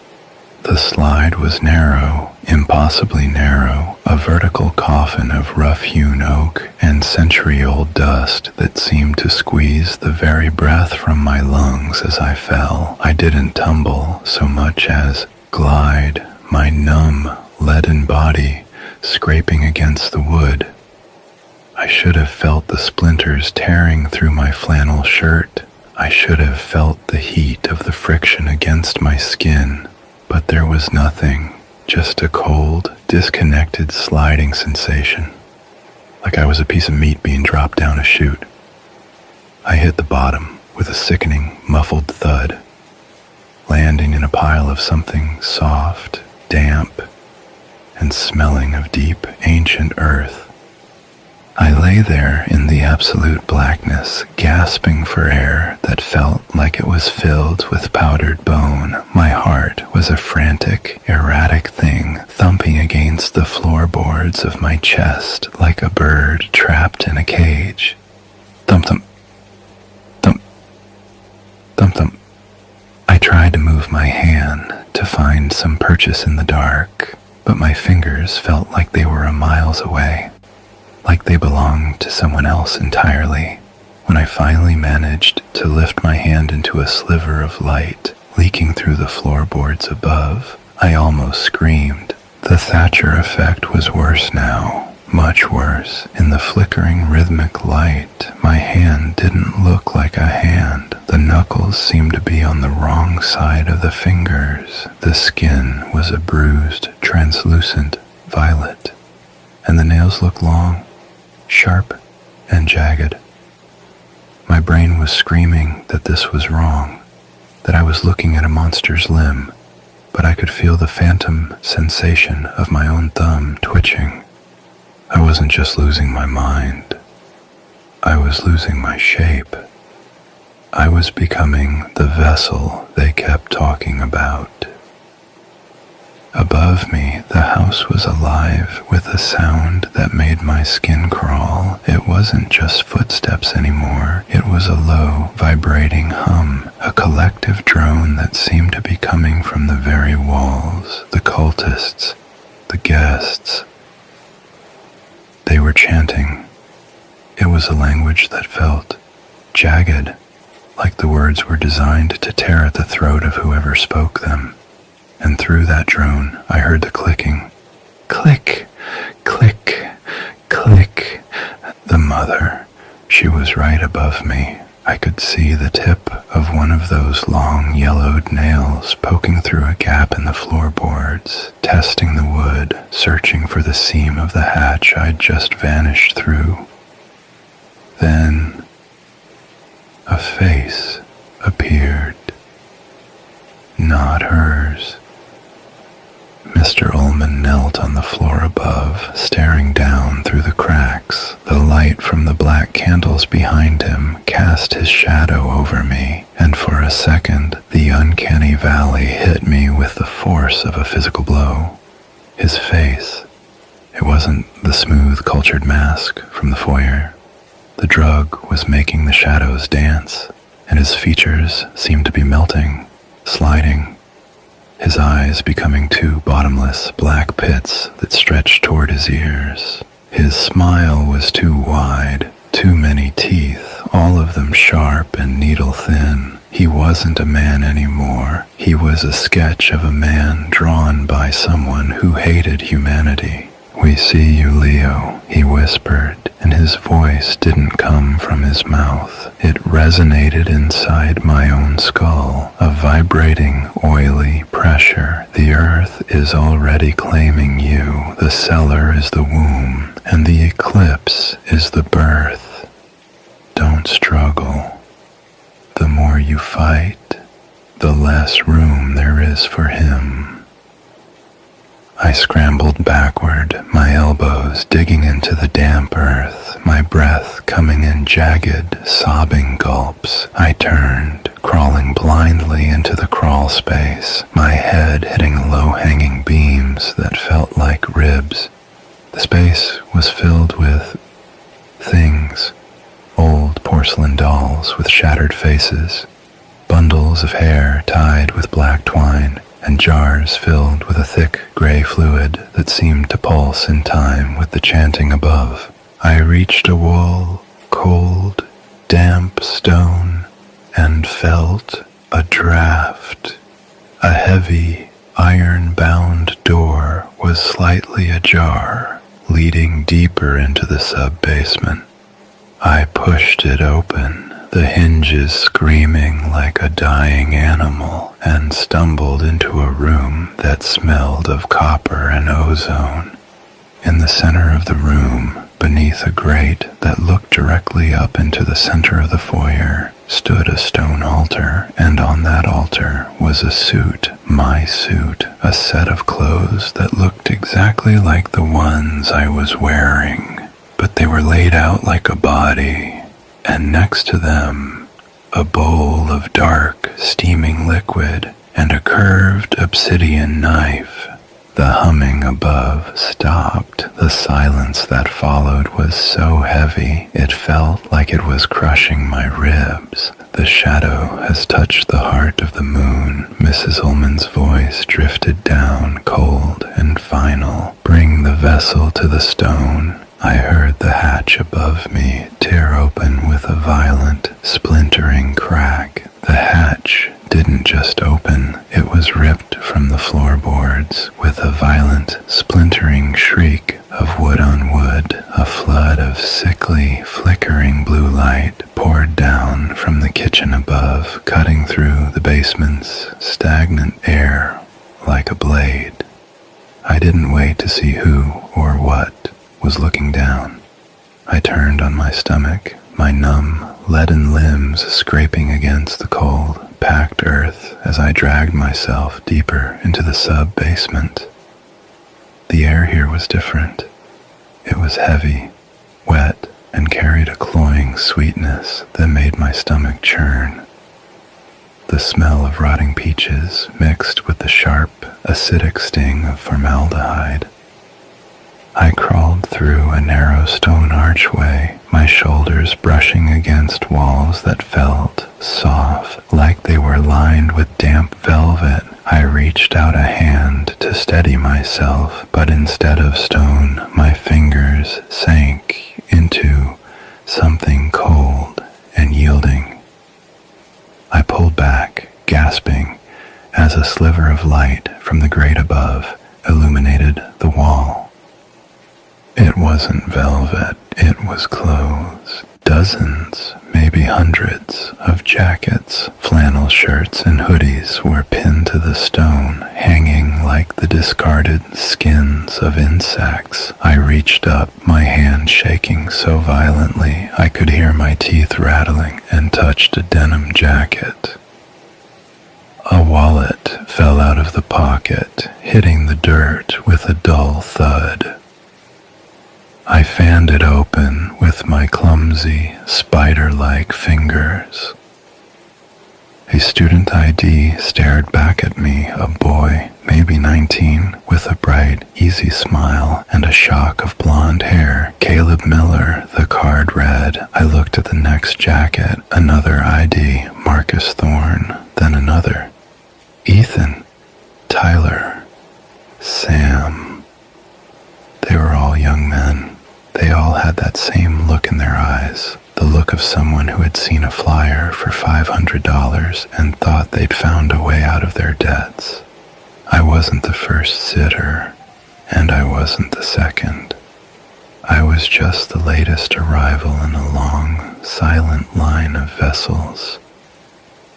The slide was narrow, impossibly narrow, a vertical coffin of rough-hewn oak and century-old dust that seemed to squeeze the very breath from my lungs as I fell. I didn't tumble so much as glide, my numb, leaden body scraping against the wood. I should have felt the splinters tearing through my flannel shirt. I should have felt the heat of the friction against my skin. But there was nothing, just a cold, disconnected sliding sensation, like I was a piece of meat being dropped down a chute. I hit the bottom with a sickening, muffled thud, landing in a pile of something soft, damp, and smelling of deep, ancient earth. I lay there in the absolute blackness, gasping for air that felt like it was filled with powdered bone. My heart was a frantic, erratic thing, thumping against the floorboards of my chest like a bird trapped in a cage. Thump, thump, thump, thump, thump. I tried to move my hand to find some purchase in the dark, but my fingers felt like they were miles away, like they belonged to someone else entirely. When I finally managed to lift my hand into a sliver of light leaking through the floorboards above, I almost screamed. The Thatcher effect was worse now, much worse. In the flickering rhythmic light, my hand didn't look like a hand. The knuckles seemed to be on the wrong side of the fingers. The skin was a bruised, translucent violet, and the nails looked long, sharp, and jagged. My brain was screaming that this was wrong, that I was looking at a monster's limb, but I could feel the phantom sensation of my own thumb twitching. I wasn't just losing my mind. I was losing my shape. I was becoming the vessel they kept talking about. Above me, the house was alive with a sound that made my skin crawl. It wasn't just footsteps anymore. It was a low, vibrating hum, a collective drone that seemed to be coming from the very walls. The cultists, the guests, they were chanting. It was a language that felt jagged, like the words were designed to tear at the throat of whoever spoke them. And through that drone, I heard the clicking. Click, click, click. The mother. She was right above me. I could see the tip of one of those long yellowed nails poking through a gap in the floorboards, testing the wood, searching for the seam of the hatch I'd just vanished through. Then a face appeared. Not hers. Mr. Ullman knelt on the floor above, staring down through the cracks. The light from the black candles behind him cast his shadow over me, and for a second the uncanny valley hit me with the force of a physical blow. His face. It wasn't the smooth, cultured mask from the foyer. The drug was making the shadows dance, and his features seemed to be melting, sliding. His eyes becoming two bottomless black pits that stretched toward his ears. His smile was too wide, too many teeth, all of them sharp and needle-thin. He wasn't a man anymore. He was a sketch of a man drawn by someone who hated humanity. "We see you, Leo," he whispered, and his voice didn't come from his mouth. It resonated inside my own skull, a vibrating, oily pressure. "The earth is already claiming you. The cellar is the womb, and the eclipse is the birth. Don't struggle. The more you fight, the less room there is for him." I scrambled backward, my elbows digging into the damp earth, my breath coming in jagged, sobbing gulps. I turned, crawling blindly into the crawl space, my head hitting low-hanging beams that felt like ribs. The space was filled with things, old porcelain dolls with shattered faces, bundles of hair tied with black twine, and jars filled with a thick gray fluid that seemed to pulse in time with the chanting above. I reached a wall, cold, damp stone, and felt a draft. A heavy, iron-bound door was slightly ajar, leading deeper into the sub-basement. I pushed it open, the hinges screaming like a dying animal, and stumbled into a room that smelled of copper and ozone. In the center of the room, beneath a grate that looked directly up into the center of the foyer, stood a stone altar, and on that altar was a suit, my suit, a set of clothes that looked exactly like the ones I was wearing, but they were laid out like a body. And next to them, a bowl of dark, steaming liquid and a curved obsidian knife. The humming above stopped. The silence that followed was so heavy, it felt like it was crushing my ribs. "The shadow has touched the heart of the moon." Mrs. Ullman's voice drifted down, cold and final. "Bring the vessel to the stone." I heard the hatch above me tear open with a violent, splintering crack. The hatch didn't just open, it was ripped from the floorboards with a violent, splintering shriek of wood on wood. A flood of sickly, flickering blue light poured down from the kitchen above, cutting through the basement's stagnant air like a blade. I didn't wait to see who or what was looking down. I turned on my stomach, my numb, leaden limbs scraping against the cold, packed earth as I dragged myself deeper into the sub-basement. The air here was different. It was heavy, wet, and carried a cloying sweetness that made my stomach churn. The smell of rotting peaches mixed with the sharp, acidic sting of formaldehyde. I crawled through a narrow stone archway, my shoulders brushing against walls that felt soft, like they were lined with damp velvet. I reached out a hand to steady myself, but instead of stone, my fingers sank into something cold and yielding. sliver of light from the grate above illuminated the wall. It wasn't velvet, it was clothes. Dozens, maybe hundreds, of jackets, flannel shirts, and hoodies were pinned to the stone, hanging like the discarded skins of insects. I reached up, my hand shaking so violently I could hear my teeth rattling, and touched a denim jacket. A wallet fell out of the pocket, hitting the dirt with a dull thud. I fanned it open with my clumsy, spider-like fingers. A student ID stared back at me, a boy, maybe 19, with a bright, easy smile and a shock of blonde hair. Caleb Miller, the card read. I looked at the next jacket, another ID, Marcus Thorne, then another. Ethan, Tyler, Sam. They were all young men. They all had that same look in their eyes, the look of someone who had seen a flyer for $500 and thought they'd found a way out of their debts. I wasn't the first sitter, and I wasn't the second. I was just the latest arrival in a long, silent line of vessels.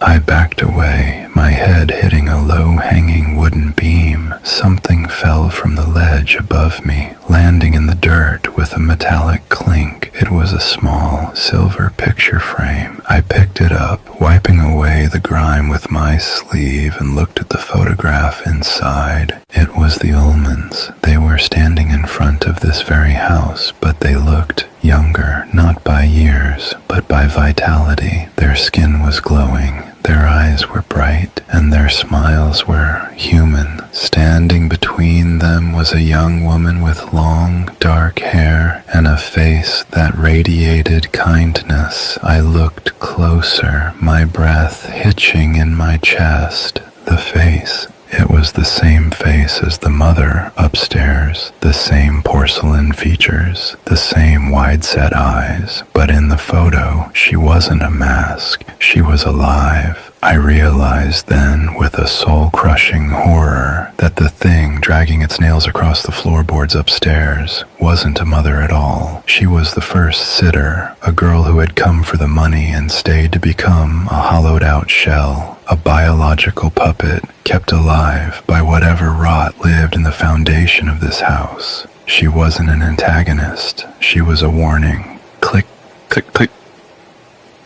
I backed away, my head hitting a low-hanging wooden beam. Something fell from the ledge above me, landing in the dirt with a metallic clink. It was a small, silver picture frame. I picked it up, wiping away the grime with my sleeve, and looked at the photograph inside. It was the Ullmans. They were standing in front of this very house, but they looked younger, not by years, but by vitality. Their skin was glowing. Their eyes were bright, and their smiles were human. Standing between them was a young woman with long, dark hair and a face that radiated kindness. I looked closer, my breath hitching in my chest. The face. It was the same face as the mother upstairs, the same porcelain features, the same wide-set eyes, but in the photo, she wasn't a mask. She was alive. I realized then, with a soul-crushing horror, that the thing dragging its nails across the floorboards upstairs wasn't a mother at all. She was the first sitter, a girl who had come for the money and stayed to become a hollowed-out shell, a biological puppet kept alive by whatever rot lived in the foundation of this house. She wasn't an antagonist. She was a warning. Click, click, click.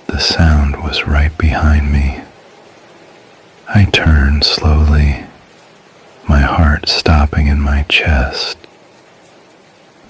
The sound was right behind me. I turned slowly, my heart stopping in my chest.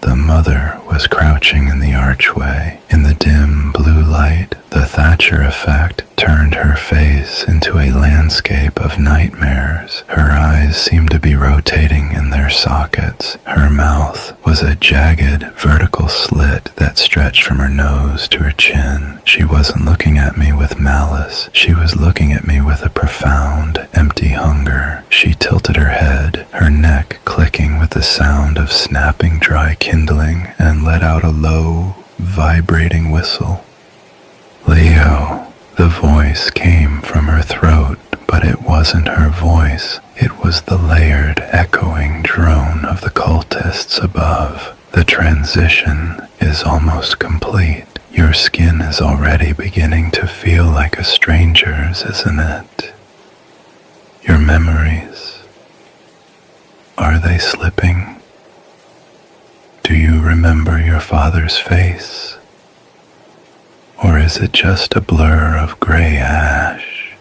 The mother was crouching in the archway. In the dim blue light, the Thatcher effect turned her face into a landscape of nightmares. Her eyes seemed to be rotating in their sockets. Her mouth was a jagged, vertical slit that stretched from her nose to her chin. She wasn't looking at me with malice. She was looking at me with a profound, empty hunger. She tilted her head, her neck clicking with the sound of snapping dry kindling, and let out a low, vibrating whistle. Leo. The voice came from her throat, but it wasn't her voice. It was the layered, echoing drone of the cultists above. The transition is almost complete. Your skin is already beginning to feel like a stranger's, isn't it? Your memories, are they slipping? Do you remember your father's face? Or is it just a blur of gray ash?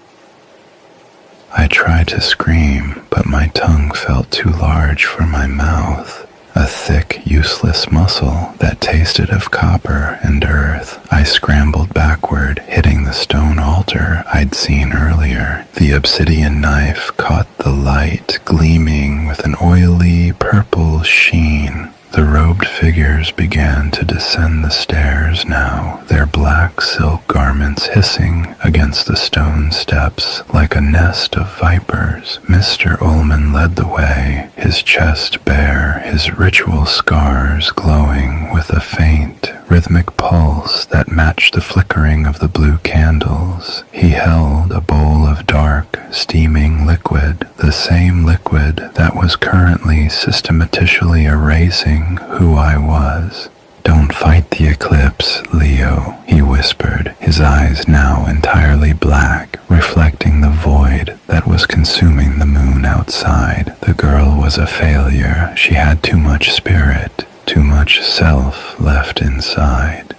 I tried to scream, but my tongue felt too large for my mouth. A thick, useless muscle that tasted of copper and earth. I scrambled backward, hitting the stone altar I'd seen earlier. The obsidian knife caught the light, gleaming with an oily, purple sheen. The robed figures began to descend the stairs now, their black silk garments hissing against the stone steps like a nest of vipers. Mr. Ullman led the way, his chest bare, his ritual scars glowing with a faint, rhythmic pulse that matched the flickering of the blue candles. He held a bowl of dark, steaming liquid, the same liquid that was currently systematically erasing who I was. "Don't fight the eclipse, Leo," he whispered, his eyes now entirely black, reflecting the void that was consuming the moon outside. The girl was a failure. She had too much spirit, too much self left inside.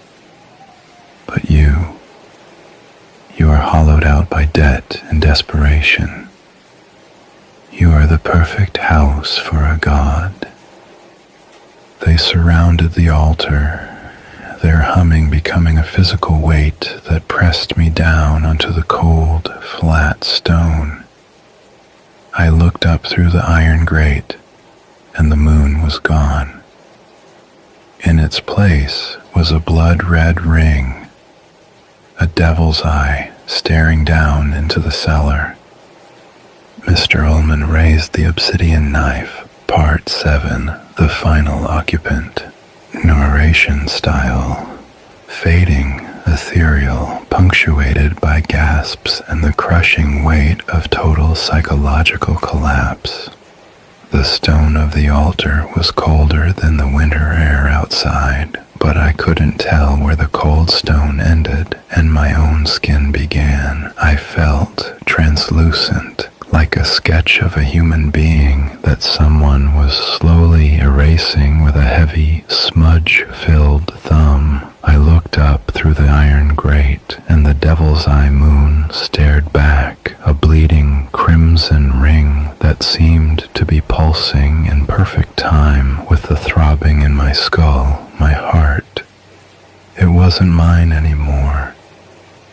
But you are hollowed out by debt and desperation. You are the perfect house for a god. They surrounded the altar, their humming becoming a physical weight that pressed me down onto the cold, flat stone. I looked up through the iron grate, and the moon was gone. In its place was a blood-red ring, a devil's eye staring down into the cellar. Mr. Ullman raised the obsidian knife. Part 7, The Final Occupant. Narration style. Fading, ethereal, punctuated by gasps and the crushing weight of total psychological collapse. The stone of the altar was colder than the winter air outside, but I couldn't tell where the cold stone ended and my own skin began. I felt translucent, like a sketch of a human being that someone was slowly erasing with a heavy, smudge-filled thumb. I looked up through the iron grate, and the devil's eye moon stared back, a bleeding crimson ring that seemed to be pulsing in perfect time with the throbbing in my skull, my heart. It wasn't mine anymore.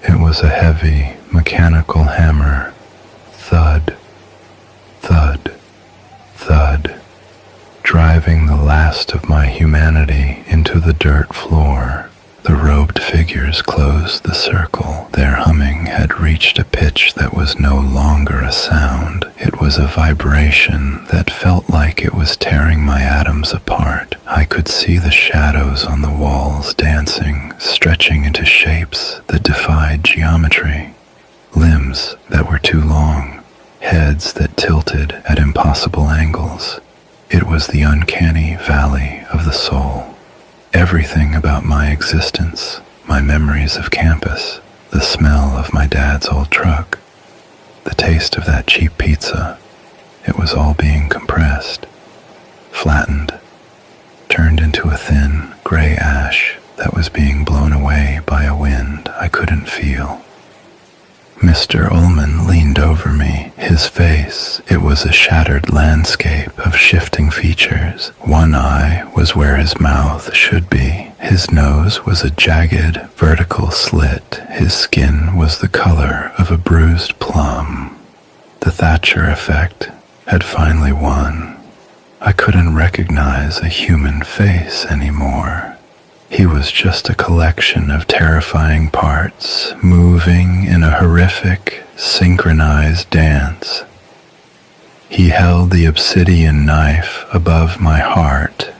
It was a heavy, mechanical hammer. Thud, thud, thud, driving the last of my humanity into the dirt floor. The robed figures closed the circle. Their humming had reached a pitch that was no longer a sound. It was a vibration that felt like it was tearing my atoms apart. I could see the shadows on the walls dancing, stretching into shapes that defied geometry. Limbs that were too long, heads that tilted at impossible angles. It was the uncanny valley of the soul. Everything about my existence, my memories of campus, the smell of my dad's old truck, the taste of that cheap pizza, it was all being compressed, flattened, turned into a thin, gray ash that was being blown away by a wind I couldn't feel. Mr. Ullman leaned over me, his face, it was a shattered landscape of shifting features. One eye was where his mouth should be. His nose was a jagged, vertical slit. His skin was the color of a bruised plum. The Thatcher effect had finally won. I couldn't recognize a human face anymore. He was just a collection of terrifying parts, moving in a horrific, synchronized dance. He held the obsidian knife above my heart,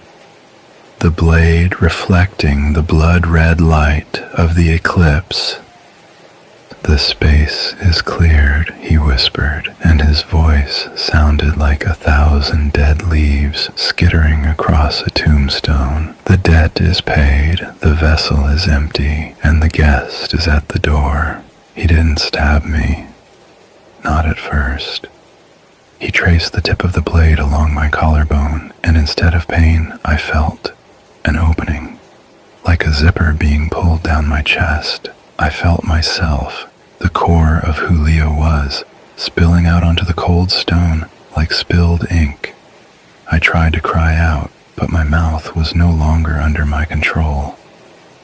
the blade reflecting the blood-red light of the eclipse. "The space is cleared," he whispered, and his voice sounded like 1,000 dead leaves skittering across a tombstone. "The debt is paid, the vessel is empty, and the guest is at the door." He didn't stab me. Not at first. He traced the tip of the blade along my collarbone, and instead of pain, I felt an opening, like a zipper being pulled down my chest. I felt myself, the core of who Leo was, spilling out onto the cold stone like spilled ink. I tried to cry out, but my mouth was no longer under my control.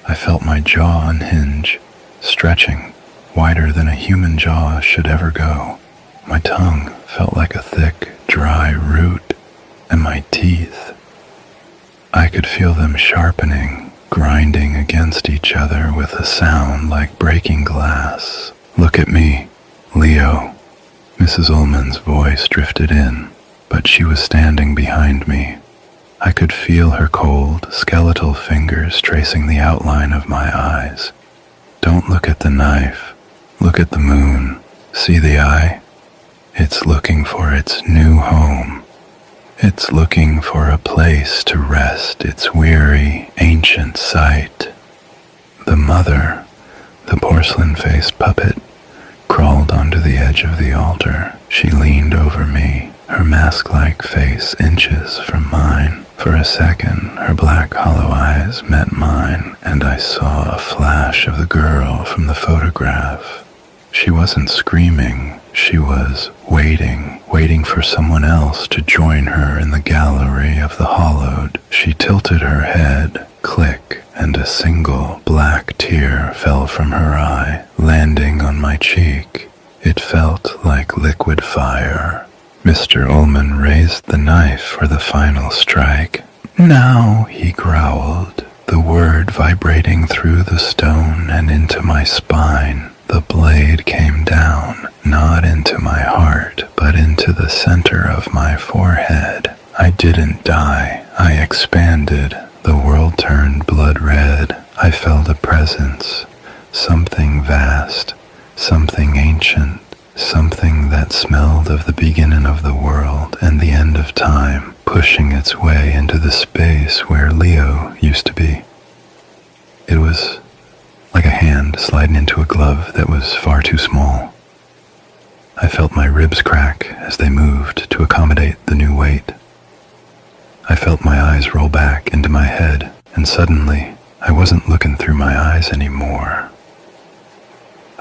I felt my jaw unhinge, stretching, wider than a human jaw should ever go. My tongue felt like a thick, dry root, and my teeth, I could feel them sharpening, grinding against each other with a sound like breaking glass. "Look at me, Leo." Mrs. Ullman's voice drifted in, but she was standing behind me. I could feel her cold, skeletal fingers tracing the outline of my eyes. Don't look at the knife. Look at the moon. See the eye? It's looking for its new home. It's looking for a place to rest its weary, ancient sight. The mother, the porcelain-faced puppet, crawled onto the edge of the altar. She leaned over me, her mask-like face inches from mine. For a second, her black hollow eyes met mine, and I saw a flash of the girl from the photograph. She wasn't screaming. She was waiting for someone else to join her in the gallery of the hallowed. She tilted her head, click, and a single black tear fell from her eye, landing on my cheek. It felt like liquid fire. Mr. Ullman raised the knife for the final strike. "Now," he growled, the word vibrating through the stone and into my spine. The blade came down, not into my heart, but into the center of my forehead. I didn't die. I expanded. The world turned blood red. I felt a presence, something vast, something ancient, something that smelled of the beginning of the world and the end of time, pushing its way into the space where Leo used to be. It was like a hand sliding into a glove that was far too small. I felt my ribs crack as they moved to accommodate the new weight. I felt my eyes roll back into my head, and suddenly I wasn't looking through my eyes anymore.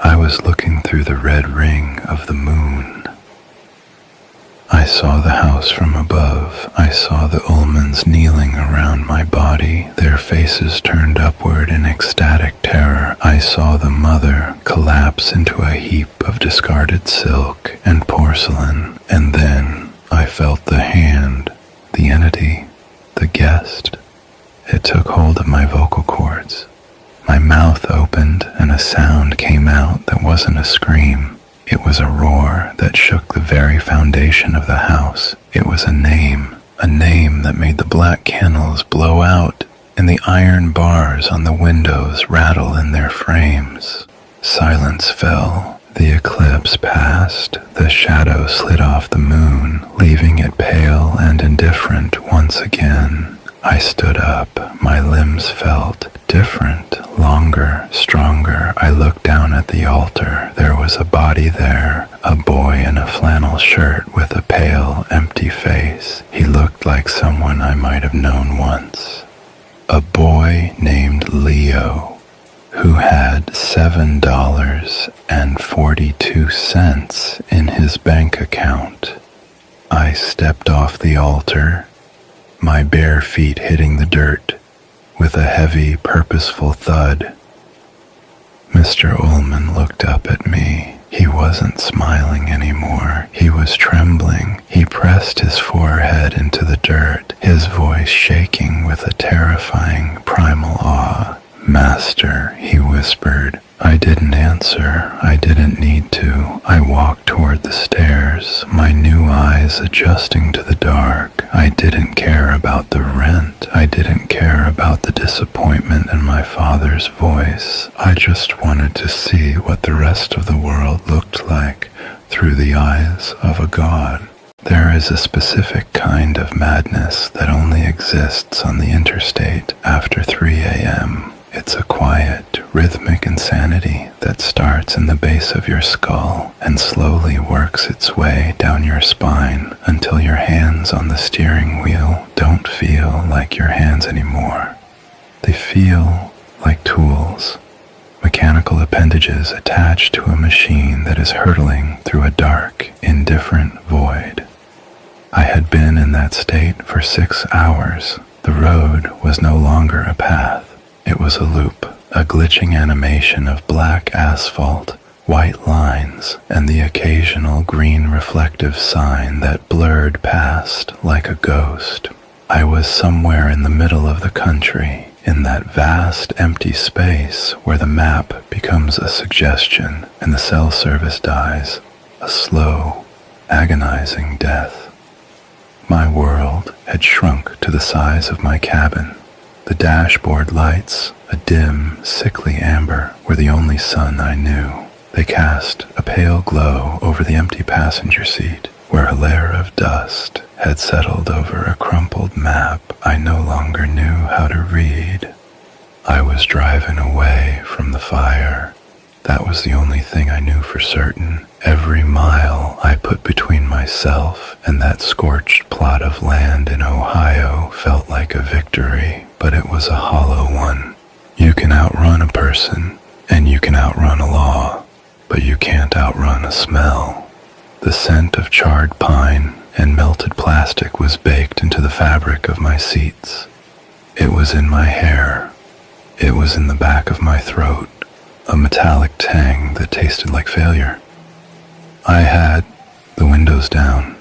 I was looking through the red ring of the moon. I saw the house from above. I saw the Ullmans kneeling around my body, their faces turned upward in ecstatic terror. I saw the mother collapse into a heap of discarded silk and porcelain, and then I felt the hand, the entity, the guest. It took hold of my vocal cords. My mouth opened and a sound came out that wasn't a scream. It was a roar that shook the very foundation of the house. It was a name that made the black candles blow out and the iron bars on the windows rattle in their frames. Silence fell. The eclipse passed. The shadow slid off the moon, leaving it pale and indifferent once again. I stood up. My limbs felt different, longer, stronger. I looked down at the altar. There was a body there, a boy in a flannel shirt with a pale, empty face. He looked like someone I might have known once. A boy named Leo, who had $7.42 in his bank account. I stepped off the altar, my bare feet hitting the dirt with a heavy, purposeful thud. Mr. Ullman looked up at me. He wasn't smiling anymore. He was trembling. He pressed his forehead into the dirt, his voice shaking with a terrifying, primal awe. "Master," he whispered. I didn't answer. I didn't need to. I walked toward the stairs, my new eyes adjusting to the dark. I didn't care about the rent. I didn't care about the disappointment in my father's voice. I just wanted to see what the rest of the world looked like through the eyes of a god. There is a specific kind of madness that only exists on the interstate after 3 a.m. It's a quiet, rhythmic insanity that starts in the base of your skull and slowly works its way down your spine until your hands on the steering wheel don't feel like your hands anymore. They feel like tools, mechanical appendages attached to a machine that is hurtling through a dark, indifferent void. I had been in that state for 6 hours. The road was no longer a path. It was a loop, a glitching animation of black asphalt, white lines, and the occasional green reflective sign that blurred past like a ghost. I was somewhere in the middle of the country, in that vast empty space where the map becomes a suggestion and the cell service dies, a slow, agonizing death. My world had shrunk to the size of my cabin. The dashboard lights, a dim, sickly amber, were the only sun I knew. They cast a pale glow over the empty passenger seat, where a layer of dust had settled over a crumpled map I no longer knew how to read. I was driving away from the fire. That was the only thing I knew for certain. Every mile I put between myself and that scorched plot of land in Ohio felt like a victory, but it was a hollow one. You can outrun a person, and you can outrun a law, but you can't outrun a smell. The scent of charred pine and melted plastic was baked into the fabric of my seats. It was in my hair. It was in the back of my throat, a metallic tang that tasted like failure. I had the windows down,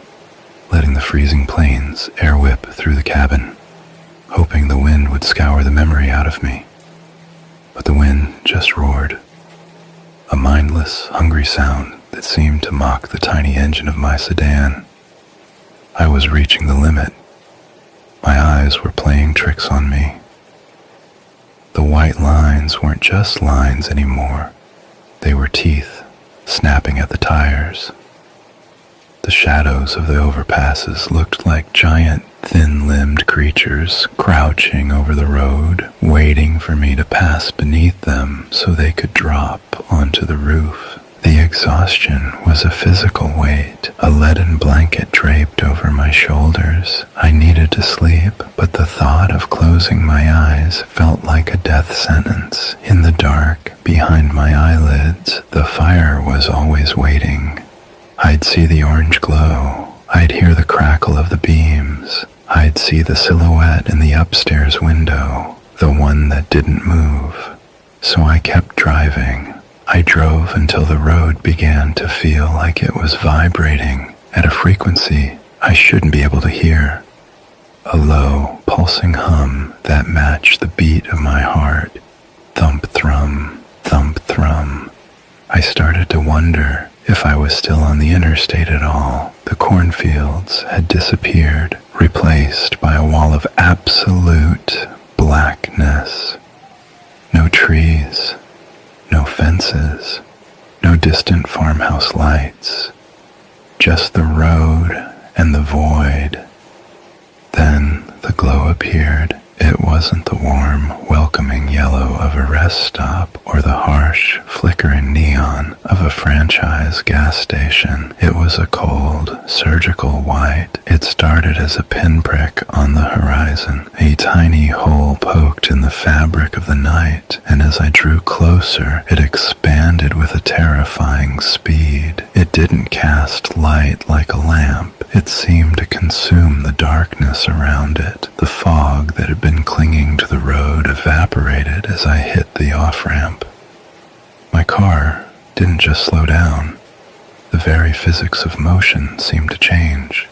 letting the freezing plains air whip through the cabin, hoping the wind would scour the memory out of me. But the wind just roared, a mindless, hungry sound that seemed to mock the tiny engine of my sedan. I was reaching the limit. My eyes were playing tricks on me. The white lines weren't just lines anymore. They were teeth, snapping at the tires. The shadows of the overpasses looked like giant, thin-limbed creatures crouching over the road, waiting for me to pass beneath them so they could drop onto the roof. The exhaustion was a physical weight, a leaden blanket draped over my shoulders. I needed to sleep, but the thought of closing my eyes felt like a death sentence. In the dark, behind my eyelids, the fire was always waiting. I'd see the orange glow. I'd hear the crackle of the beams. I'd see the silhouette in the upstairs window, the one that didn't move. So I kept driving. I drove until the road began to feel like it was vibrating at a frequency I shouldn't be able to hear. A low, pulsing hum that matched the beat of my heart. Thump thrum, thump thrum. I started to wonder if I was still on the interstate at all. The cornfields had disappeared, replaced by a wall of absolute blackness. No trees. No fences, no distant farmhouse lights, just the road and the void. Then the glow appeared. It wasn't the warm, welcoming yellow of a rest stop or the harsh, flickering neon of a franchise gas station. It was a cold, surgical white. It started as a pinprick on the horizon, a tiny hole poked in the fabric of the night, and as I drew closer, it expanded with a terrifying speed. It didn't cast light like a lamp. It seemed to consume the darkness around it. The fog that had been clinging to the road evaporated as I hit the off-ramp. My car didn't just slow down. The very physics of motion seemed to change.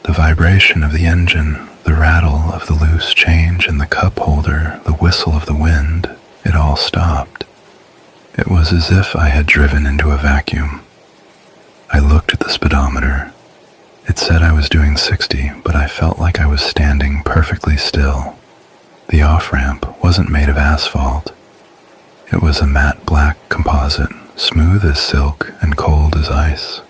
The vibration of the engine, the rattle of the loose change in the cup holder, the whistle of the wind, it all stopped. It was as if I had driven into a vacuum. I looked at the speedometer. It said I was doing 60, but I felt like I was standing perfectly still. The off-ramp wasn't made of asphalt. It was a matte black composite, smooth as silk and cold as ice.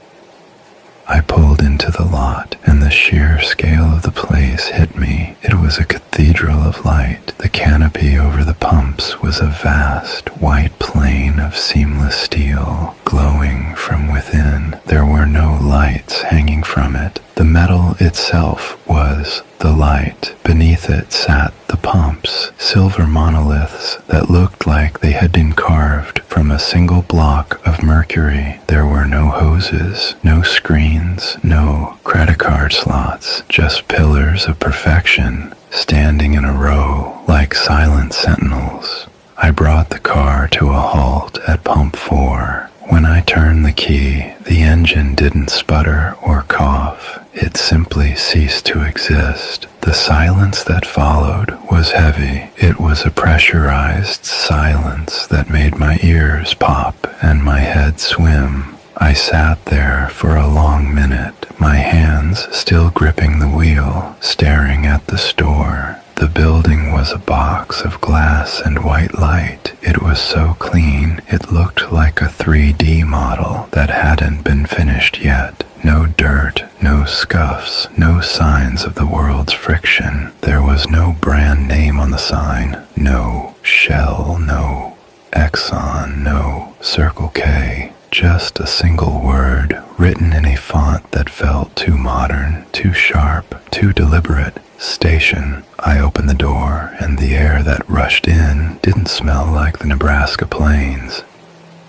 I pulled into the lot, and the sheer scale of the place hit me. It was a cathedral of light. The canopy over the pumps was a vast, white plane of seamless steel, glowing from within. There were no lights hanging from it. The metal itself was the light. Beneath it sat the pumps, silver monoliths that looked like they had been carved from a single block of mercury. There were no hoses, no screens, no credit card slots, just pillars of perfection standing in a row like silent sentinels. I brought the car to a halt at pump 4. When I turned the key, the engine didn't sputter or cough. It simply ceased to exist. The silence that followed was heavy. It was a pressurized silence that made my ears pop and my head swim. I sat there for a long minute, my hands still gripping the wheel, staring at the store. The building was a box of glass and white light. It was so clean, it looked like a 3D model that hadn't been finished yet. No dirt, no scuffs, no signs of the world's friction. There was no brand name on the sign, no Shell, no Exxon, no Circle K. Just a single word, written in a font that felt too modern, too sharp, too deliberate. Station. I opened the door, and the air that rushed in didn't smell like the Nebraska plains.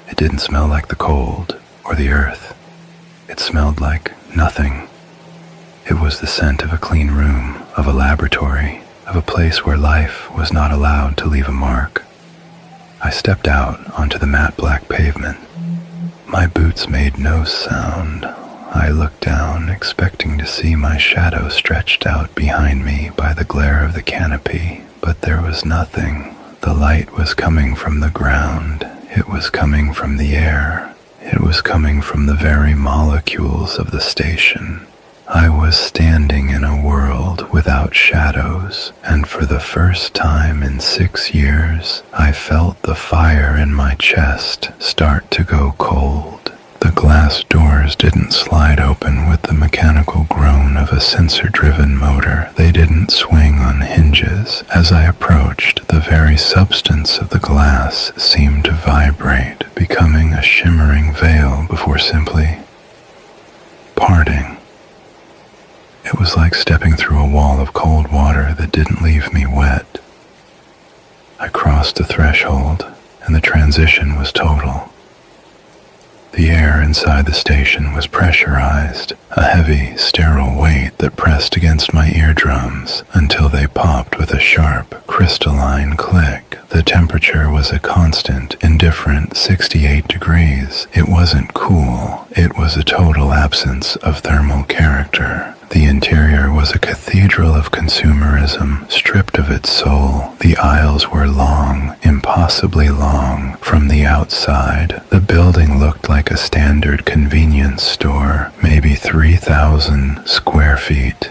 It didn't smell like the cold or the earth. It smelled like nothing. It was the scent of a clean room, of a laboratory, of a place where life was not allowed to leave a mark. I stepped out onto the matte black pavement. My boots made no sound. I looked down, expecting to see my shadow stretched out behind me by the glare of the canopy, but there was nothing. The light was coming from the ground. It was coming from the air. It was coming from the very molecules of the station. I was standing in a world without shadows, and for the first time in 6 years, I felt the fire in my chest start to go cold. The glass doors didn't slide open with the mechanical groan of a sensor-driven motor. They didn't swing on hinges. As I approached, the very substance of the glass seemed to vibrate, becoming a shimmering veil before simply parting. It was like stepping through a wall of cold water that didn't leave me wet. I crossed the threshold, and the transition was total. The air inside the station was pressurized, a heavy, sterile weight that pressed against my eardrums until they popped with a sharp, crystalline click. The temperature was a constant, indifferent 68 degrees. It wasn't cool. It was a total absence of thermal character. The interior was a cathedral of consumerism, stripped of its soul. The aisles were long, impossibly long. From the outside, the building looked like a standard convenience store, maybe 3,000 square feet.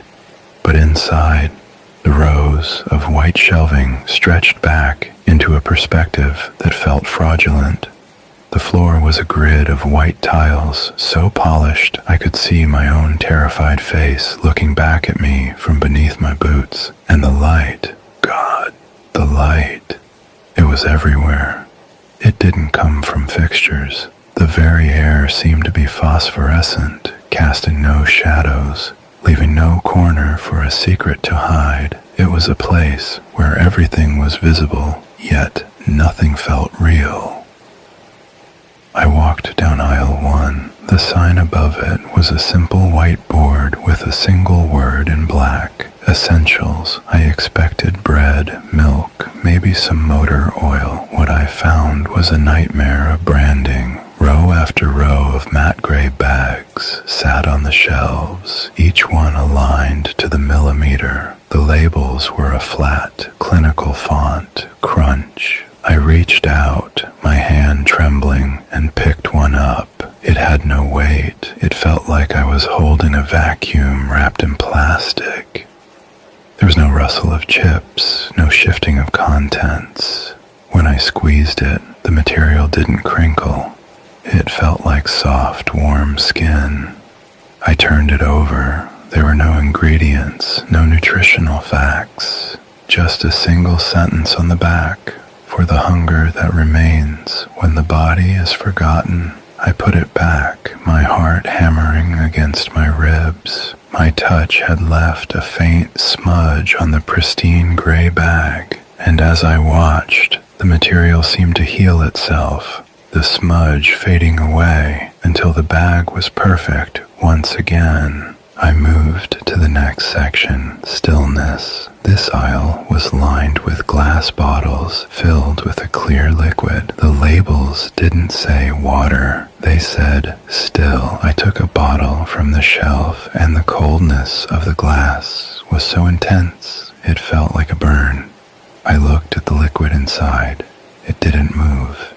But inside, the rows of white shelving stretched back into a perspective that felt fraudulent. The floor was a grid of white tiles, so polished I could see my own terrified face looking back at me from beneath my boots. And the light, God, the light, it was everywhere. It didn't come from fixtures. The very air seemed to be phosphorescent, casting no shadows, leaving no corner for a secret to hide. It was a place where everything was visible, yet nothing felt real. I walked down aisle 1. The sign above it was a simple white board with a single word in black. Essentials. I expected bread, milk, maybe some motor oil. What I found was a nightmare of branding. Row after row of matte gray bags sat on the shelves, each one aligned to the millimeter. The labels were a flat, clinical font, crunch. I reached out, my hand trembling, and picked one up. It had no weight. It felt like I was holding a vacuum wrapped in plastic. There was no rustle of chips, no shifting of contents. When I squeezed it, the material didn't crinkle. It felt like soft, warm skin. I turned it over. There were no ingredients, no nutritional facts, just a single sentence on the back. For the hunger that remains when the body is forgotten. I put it back, my heart hammering against my ribs. My touch had left a faint smudge on the pristine gray bag, and as I watched, the material seemed to heal itself, the smudge fading away until the bag was perfect once again. I moved to the next section, stillness. This aisle was lined with glass bottles filled with a clear liquid. The labels didn't say water. They said still. I took a bottle from the shelf, and the coldness of the glass was so intense it felt like a burn. I looked at the liquid inside. It didn't move.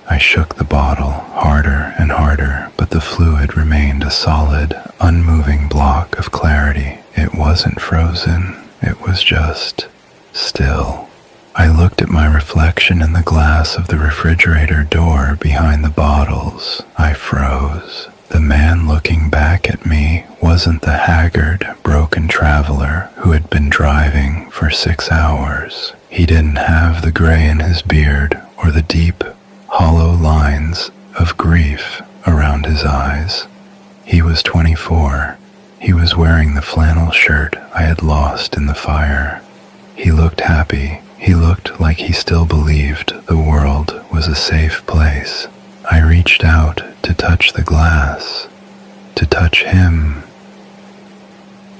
I shook the bottle harder and harder, but the fluid remained a solid, unmoving block of clarity. It wasn't frozen, it was just still. I looked at my reflection in the glass of the refrigerator door behind the bottles. I froze. The man looking back at me wasn't the haggard, broken traveler who had been driving for 6 hours. He didn't have the gray in his beard or the deep, hollow lines of grief around his eyes. He was 24. He was wearing the flannel shirt I had lost in the fire. He looked happy. He looked like he still believed the world was a safe place. I reached out to touch the glass, to touch him,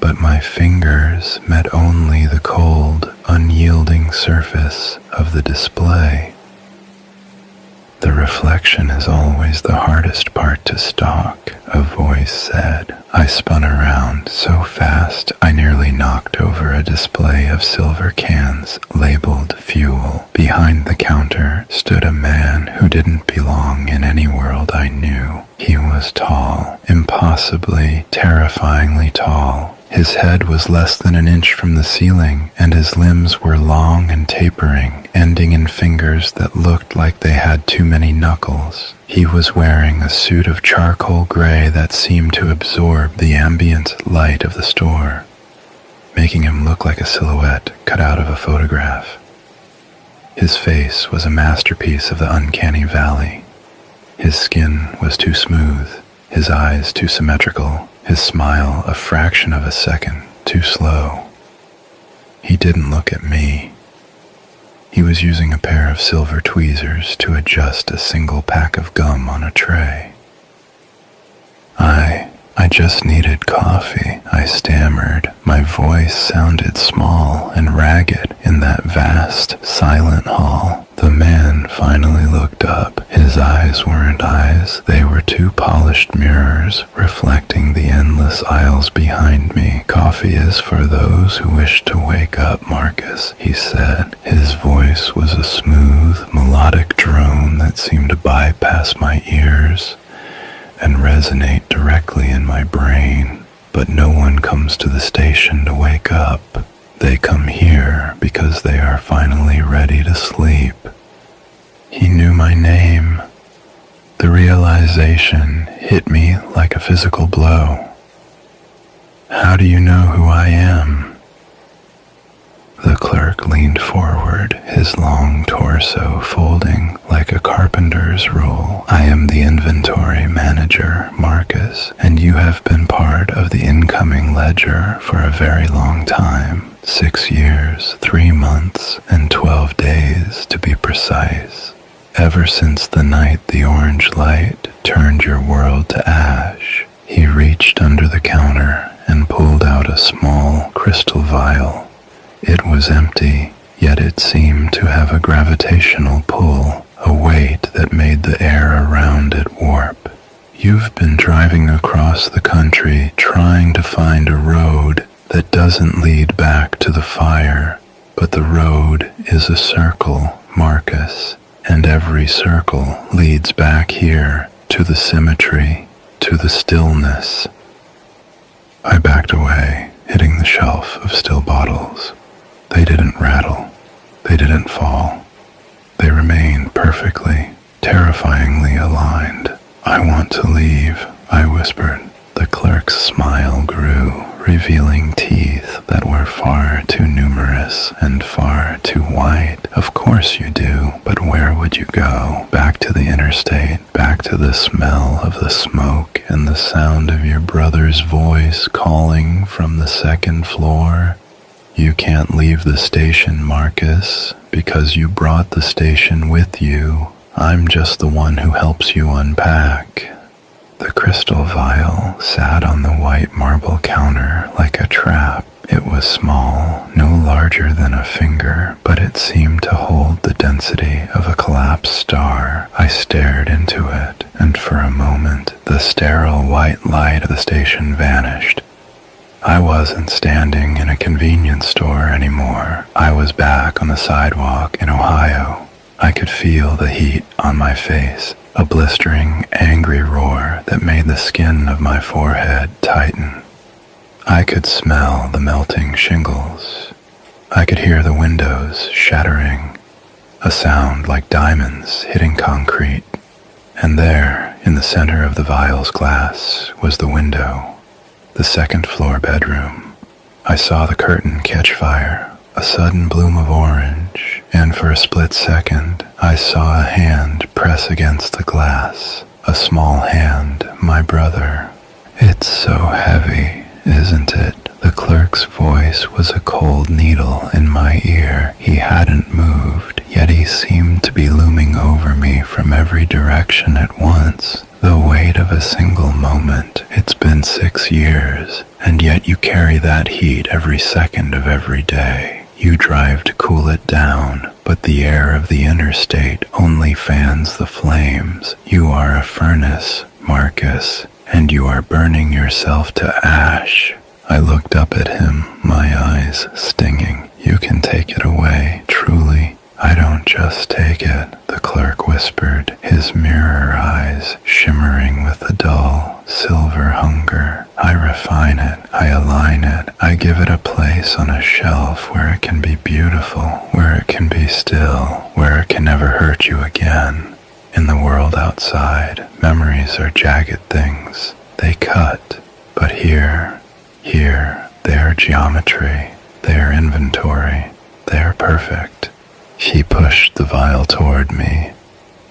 but my fingers met only the cold, unyielding surface of the display. The reflection is always the hardest part to stalk, a voice said. I spun around so fast I nearly knocked over a display of silver cans labeled fuel. Behind the counter stood a man who didn't belong in any world I knew. He was tall, impossibly, terrifyingly tall. His head was less than an inch from the ceiling, and his limbs were long and tapering, ending in fingers that looked like they had too many knuckles. He was wearing a suit of charcoal gray that seemed to absorb the ambient light of the store, making him look like a silhouette cut out of a photograph. His face was a masterpiece of the uncanny valley. His skin was too smooth, his eyes too symmetrical, his smile a fraction of a second too slow. He didn't look at me. He was using a pair of silver tweezers to adjust a single pack of gum on a tray. I just needed coffee, I stammered. My voice sounded small and ragged in that vast, silent hall. The man finally looked up. His eyes weren't eyes. They were two polished mirrors reflecting the endless aisles behind me. Coffee is for those who wish to wake up, Marcus, he said. His voice was a smooth, melodic drone that seemed to bypass my ears and resonate directly in my brain. But no one comes to the station to wake up. They come here because they are finally ready to sleep. He knew my name. The realization hit me like a physical blow. How do you know who I am? The clerk leaned forward, his long torso folding like a carpenter's rule. I am the inventory manager, Marcus, and you have been part of the incoming ledger for a very long time. 6 years, 3 months, and 12 days to be precise. Ever since the night the orange light turned your world to ash. He reached under the counter and pulled out a small crystal vial. It was empty, yet it seemed to have a gravitational pull, a weight that made the air around it warp. You've been driving across the country trying to find a road that doesn't lead back to the fire, but the road is a circle, Marcus, and every circle leads back here to the symmetry, to the stillness. I backed away, hitting the shelf of still bottles. They didn't rattle. They didn't fall. They remained perfectly, terrifyingly aligned. I want to leave, I whispered. The clerk's smile grew, revealing teeth that were far too numerous and far too white. Of course you do, but where would you go? Back to the interstate, back to the smell of the smoke and the sound of your brother's voice calling from the second floor? You can't leave the station, Marcus, because you brought the station with you. I'm just the one who helps you unpack. The crystal vial sat on the white marble counter like a trap. It was small, no larger than a finger, but it seemed to hold the density of a collapsed star. I stared into it, and for a moment, the sterile white light of the station vanished. I wasn't standing in a convenience store anymore. I was back on the sidewalk in Ohio. I could feel the heat on my face, a blistering, angry roar that made the skin of my forehead tighten. I could smell the melting shingles. I could hear the windows shattering, a sound like diamonds hitting concrete. And there, in the center of the vial's glass, was the window, the second-floor bedroom. I saw the curtain catch fire, a sudden bloom of orange, and for a split second, I saw a hand press against the glass. A small hand, my brother. "It's so heavy, isn't it?" The clerk's voice was a cold needle in my ear. He hadn't moved, yet he seemed to be looming over me from every direction at once. The weight of a single moment. It's been 6 years, and yet you carry that heat every second of every day. You drive to cool it down, but the air of the interstate only fans the flames. You are a furnace, Marcus, and you are burning yourself to ash. I looked up at him, my eyes stinging. "You can take it away, truly." "I don't just take it," the clerk whispered, his mirror eyes shimmering with a dull, silver hunger. "I refine it, I align it, I give it a place on a shelf where it can be beautiful, where it can be still, where it can never hurt you again. In the world outside, memories are jagged things. They cut, but here, they are geometry, they are inventory, they are perfect." He pushed the vial toward me.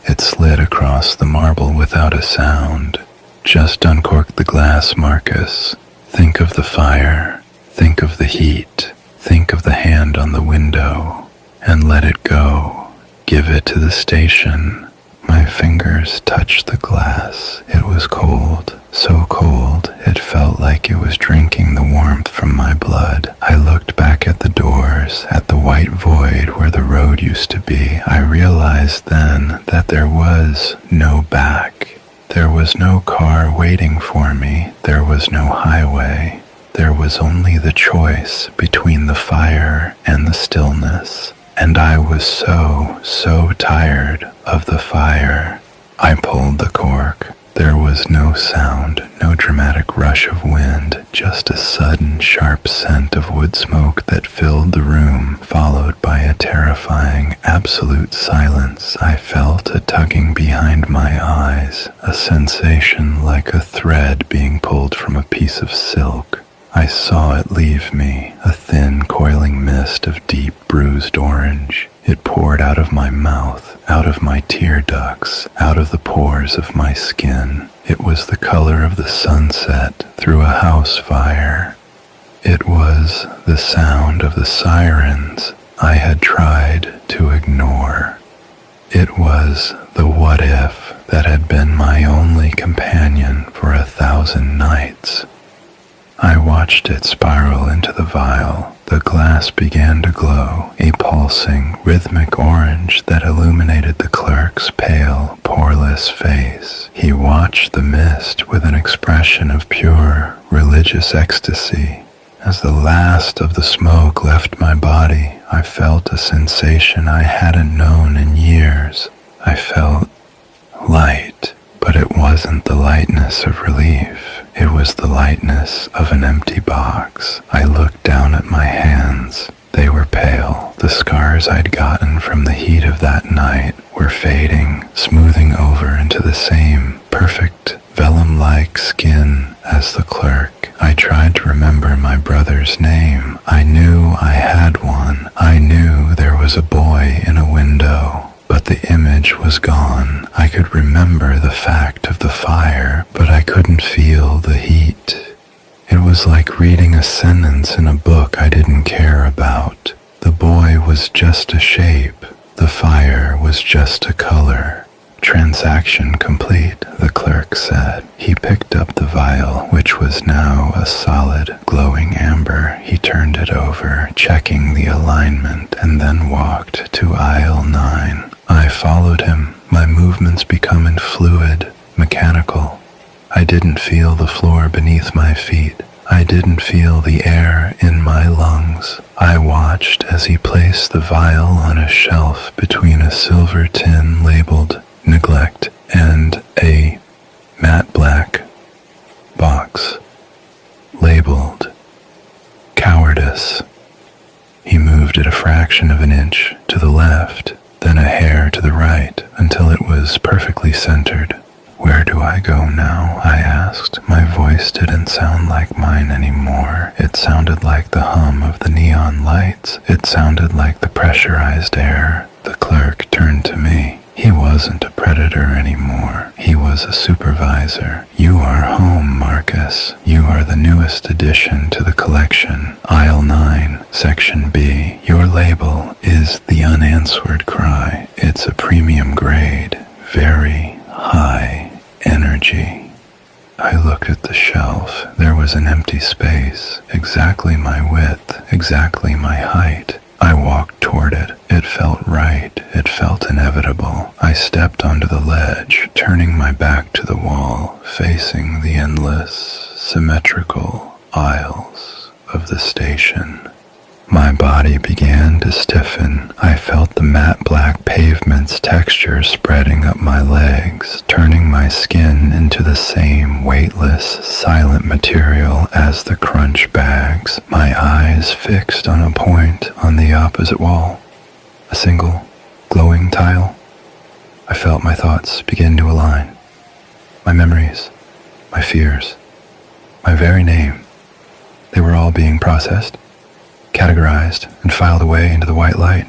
It slid across the marble without a sound. "Just uncork the glass, Marcus. Think of the fire, think of the heat, think of the hand on the window, and let it go. Give it to the station." My fingers touched the glass. It was cold, so cold it felt like it was drinking the warmth from my blood. I looked back at the doors, at the white void where the road used to be. I realized then that there was no back. There was no car waiting for me. There was no highway. There was only the choice between the fire and the stillness. And I was so tired of the fire. I pulled the cork. There was no sound, no dramatic rush of wind, just a sudden sharp scent of wood smoke that filled the room, followed by a terrifying, absolute silence. I felt a tugging behind my eyes, a sensation like a thread being pulled from a piece of silk. I saw it leave me, a thin, coiling mist of deep, bruised orange. It poured out of my mouth, out of my tear ducts, out of the pores of my skin. It was the color of the sunset through a house fire. It was the sound of the sirens I had tried to ignore. It was the what if that had been my only companion for 1,000 nights. I watched it spiral into the vial. The glass began to glow, a pulsing, rhythmic orange that illuminated the clerk's pale, poreless face. He watched the mist with an expression of pure, religious ecstasy. As the last of the smoke left my body, I felt a sensation I hadn't known in years. I felt light, but it wasn't the lightness of relief. It was the lightness of an empty box. I looked down at my hands. They were pale. The scars I'd gotten from the heat of that night were fading, smoothing over into the same perfect, vellum-like skin as the clerk. I tried to remember my brother's name. I knew I had one. I knew there was a boy in a window. But the image was gone. I could remember the fact of the fire, but I couldn't feel the heat. It was like reading a sentence in a book I didn't care about. The boy was just a shape. The fire was just a color. "Transaction complete," the clerk said. He picked up the vial, which was now a solid, glowing amber. He turned it over, checking the alignment, and then walked to aisle 9. I followed him, my movements becoming fluid, mechanical. I didn't feel the floor beneath my feet. I didn't feel the air in my lungs. I watched as he placed the vial on a shelf between a silver tin labeled neglect and a matte black box labeled cowardice. He moved it a fraction of an inch to the left, then a hair to the right, until it was perfectly centered. "Where do I go now?" I asked. My voice didn't sound like mine anymore. It sounded like the hum of the neon lights. It sounded like the pressurized air. The clerk turned to me. He wasn't a predator anymore. He was a supervisor. "You are home, Marcus. You are the newest addition to the collection. Aisle 9, Section B. Your label is the unanswered cry. It's a premium grade. Very high energy." I looked at the shelf. There was an empty space, exactly my width, exactly my height. I walked toward it. It felt right. It felt inevitable. I stepped onto the ledge, turning my back to the wall, facing the endless, symmetrical aisles of the station. My body began to stiffen. I felt the matte black pavement's texture spreading up my legs, turning my skin into the same weightless, silent material as the crunch bags. My eyes fixed on a point on the opposite wall. A single, glowing tile. I felt my thoughts begin to align. My memories, my fears, my very name. They were all being processed, categorized, and filed away into the white light.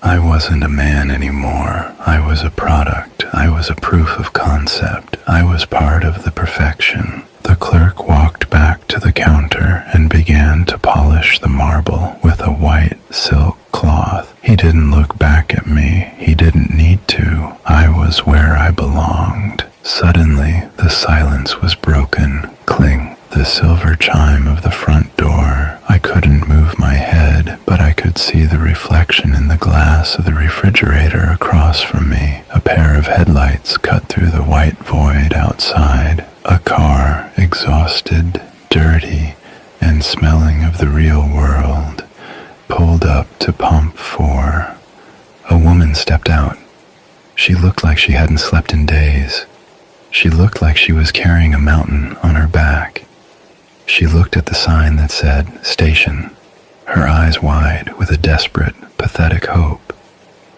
I wasn't a man anymore. I was a product. I was a proof of concept. I was part of the perfection. The clerk walked back to the counter and began to polish the marble with a white silk cloth. He didn't look back at me. He didn't need to. I was where I belonged. Suddenly, the silence was broken. Cling. The silver chime of the front door. I couldn't move my head, but I could see the reflection in the glass of the refrigerator across from me. A pair of headlights cut through the white void outside. A car, exhausted, dirty, and smelling of the real world, pulled up to pump 4. A woman stepped out. She looked like she hadn't slept in days. She looked like she was carrying a mountain on her back. She looked at the sign that said, "Station," her eyes wide with a desperate, pathetic hope.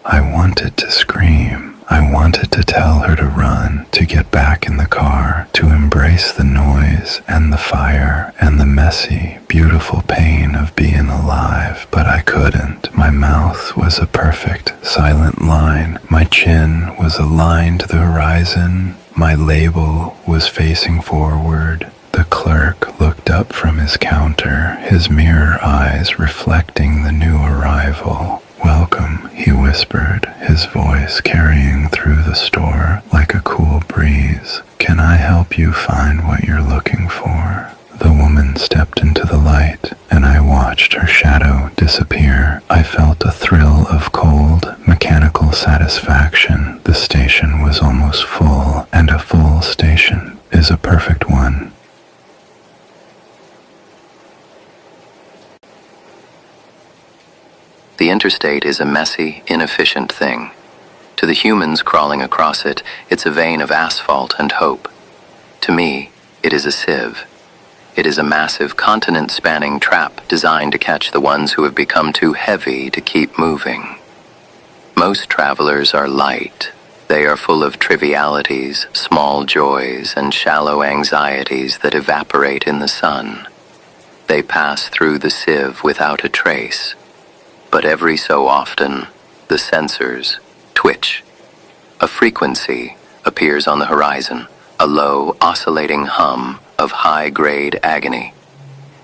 I wanted to scream. I wanted to tell her to run, to get back in the car, to embrace the noise and the fire and the messy, beautiful pain of being alive, but I couldn't. My mouth was a perfect, silent line. My chin was a line to the horizon. My label was facing forward. The clerk looked up from his counter, his mirror eyes reflecting the new arrival. "Welcome," he whispered, his voice carrying through the store like a cool breeze. "Can I help you find what you're looking for?" The woman stepped into the light, and I watched her shadow disappear. I felt a thrill of cold, mechanical satisfaction. The station was almost full, and a full station is a perfect one. The interstate is a messy, inefficient thing. To the humans crawling across it, it's a vein of asphalt and hope. To me, it is a sieve. It is a massive continent-spanning trap designed to catch the ones who have become too heavy to keep moving. Most travelers are light. They are full of trivialities, small joys, and shallow anxieties that evaporate in the sun. They pass through the sieve without a trace. But every so often, the sensors twitch. A frequency appears on the horizon, a low, oscillating hum of high-grade agony.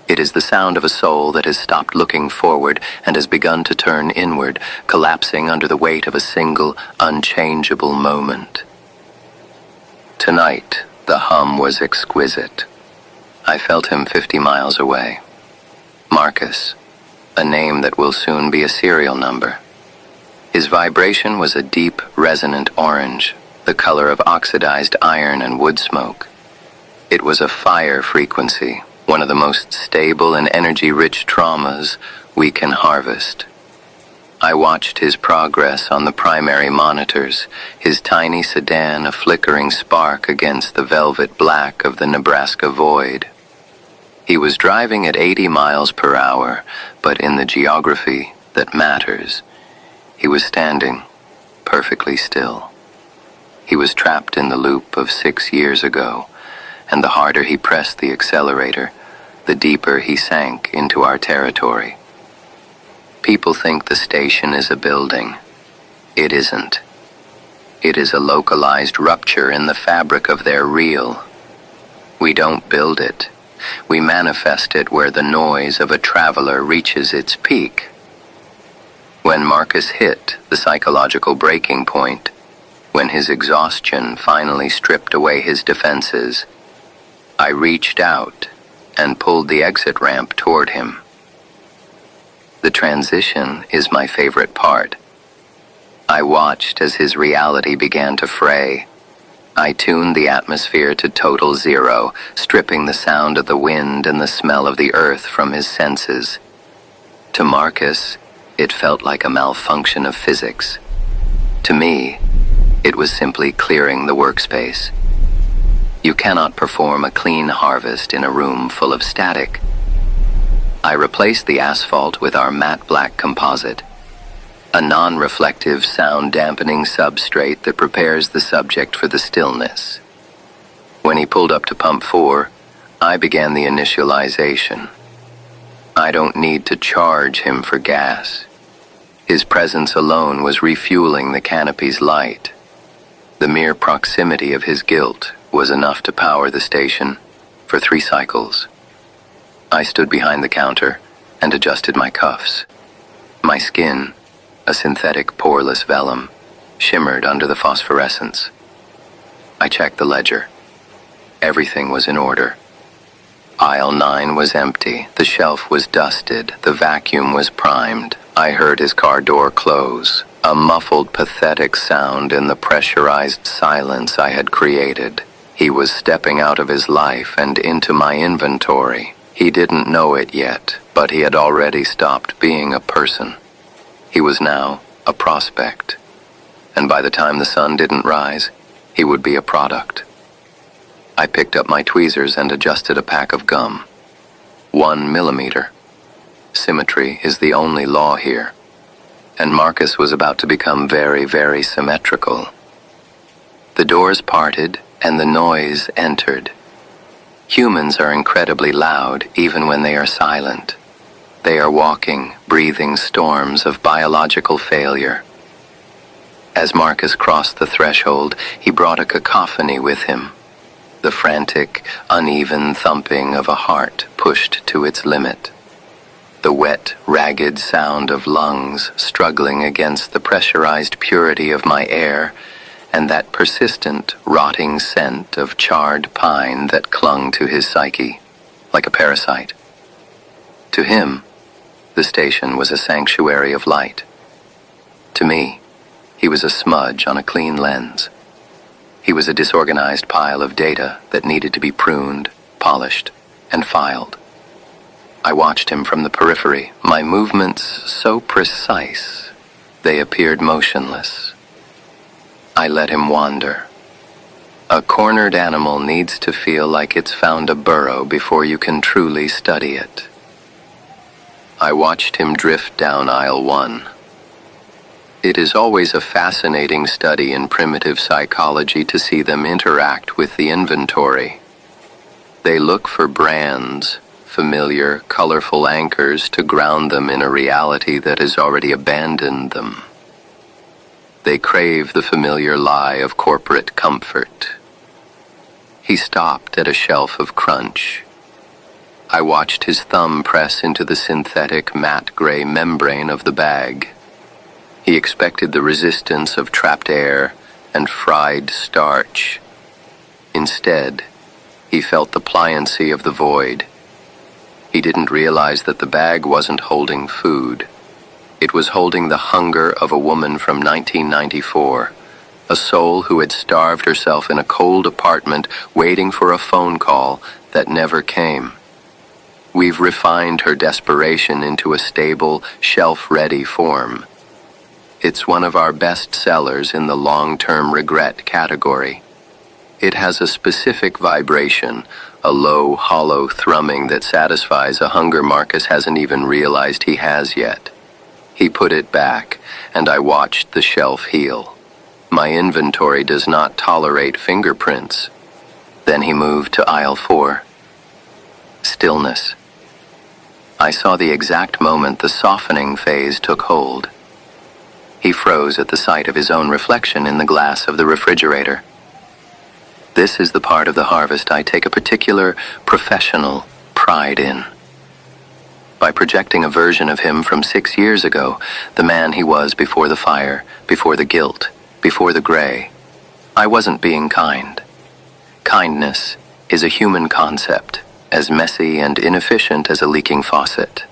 It is the sound of a soul that has stopped looking forward and has begun to turn inward, collapsing under the weight of a single, unchangeable moment. Tonight, the hum was exquisite. I felt him 50 miles away. Marcus, a name that will soon be a serial number. His vibration was a deep, resonant orange, the color of oxidized iron and wood smoke. It was a fire frequency, one of the most stable and energy-rich traumas we can harvest. I watched his progress on the primary monitors, his tiny sedan a flickering spark against the velvet black of the Nebraska void. He was driving at 80 miles per hour, but in the geography that matters, he was standing perfectly still. He was trapped in the loop of 6 years ago, and the harder he pressed the accelerator, the deeper he sank into our territory. People think the station is a building. It isn't. It is a localized rupture in the fabric of their real. We don't build it. We manifest it where the noise of a traveler reaches its peak. When Marcus hit the psychological breaking point, when his exhaustion finally stripped away his defenses, I reached out and pulled the exit ramp toward him. The transition is my favorite part. I watched as his reality began to fray. I tuned the atmosphere to total zero, stripping the sound of the wind and the smell of the earth from his senses. To Marcus, it felt like a malfunction of physics. To me, it was simply clearing the workspace. You cannot perform a clean harvest in a room full of static. I replaced the asphalt with our matte black composite, a non-reflective sound-dampening substrate that prepares the subject for the stillness. When he pulled up to pump 4, I began the initialization. I don't need to charge him for gas. His presence alone was refueling the canopy's light. The mere proximity of his guilt was enough to power the station for 3 cycles. I stood behind the counter and adjusted my cuffs. My skin, a synthetic poreless vellum, shimmered under the phosphorescence. I checked the ledger. Everything was in order. Aisle 9 was empty, the shelf was dusted, the vacuum was primed. I heard his car door close, a muffled, pathetic sound in the pressurized silence I had created. He was stepping out of his life and into my inventory. He didn't know it yet, but he had already stopped being a person. He was now a prospect, and by the time the sun didn't rise, he would be a product. I picked up my tweezers and adjusted a pack of gum. 1 millimeter. Symmetry is the only law here, and Marcus was about to become very, very symmetrical. The doors parted, and the noise entered. Humans are incredibly loud even when they are silent. They are walking, breathing storms of biological failure. As Marcus crossed the threshold, he brought a cacophony with him. The frantic, uneven thumping of a heart pushed to its limit. The wet, ragged sound of lungs struggling against the pressurized purity of my air, and that persistent, rotting scent of charred pine that clung to his psyche, like a parasite. To him, the station was a sanctuary of light. To me, he was a smudge on a clean lens. He was a disorganized pile of data that needed to be pruned, polished, and filed. I watched him from the periphery, my movements so precise, they appeared motionless. I let him wander. A cornered animal needs to feel like it's found a burrow before you can truly study it. I watched him drift down aisle 1. It is always a fascinating study in primitive psychology to see them interact with the inventory. They look for brands, familiar, colorful anchors to ground them in a reality that has already abandoned them. They crave the familiar lie of corporate comfort. He stopped at a shelf of crunch. I watched his thumb press into the synthetic matte gray membrane of the bag. He expected the resistance of trapped air and fried starch. Instead, he felt the pliancy of the void. He didn't realize that the bag wasn't holding food. It was holding the hunger of a woman from 1994, a soul who had starved herself in a cold apartment waiting for a phone call that never came. We've refined her desperation into a stable, shelf-ready form. It's one of our best sellers in the long-term regret category. It has a specific vibration, a low, hollow thrumming that satisfies a hunger Marcus hasn't even realized he has yet. He put it back, and I watched the shelf heal. My inventory does not tolerate fingerprints. Then he moved to aisle 4. Stillness. I saw the exact moment the softening phase took hold. He froze at the sight of his own reflection in the glass of the refrigerator. This is the part of the harvest I take a particular professional pride in. By projecting a version of him from 6 years ago, the man he was before the fire, before the guilt, before the gray, I wasn't being kind. Kindness is a human concept, as messy and inefficient as a leaking faucet.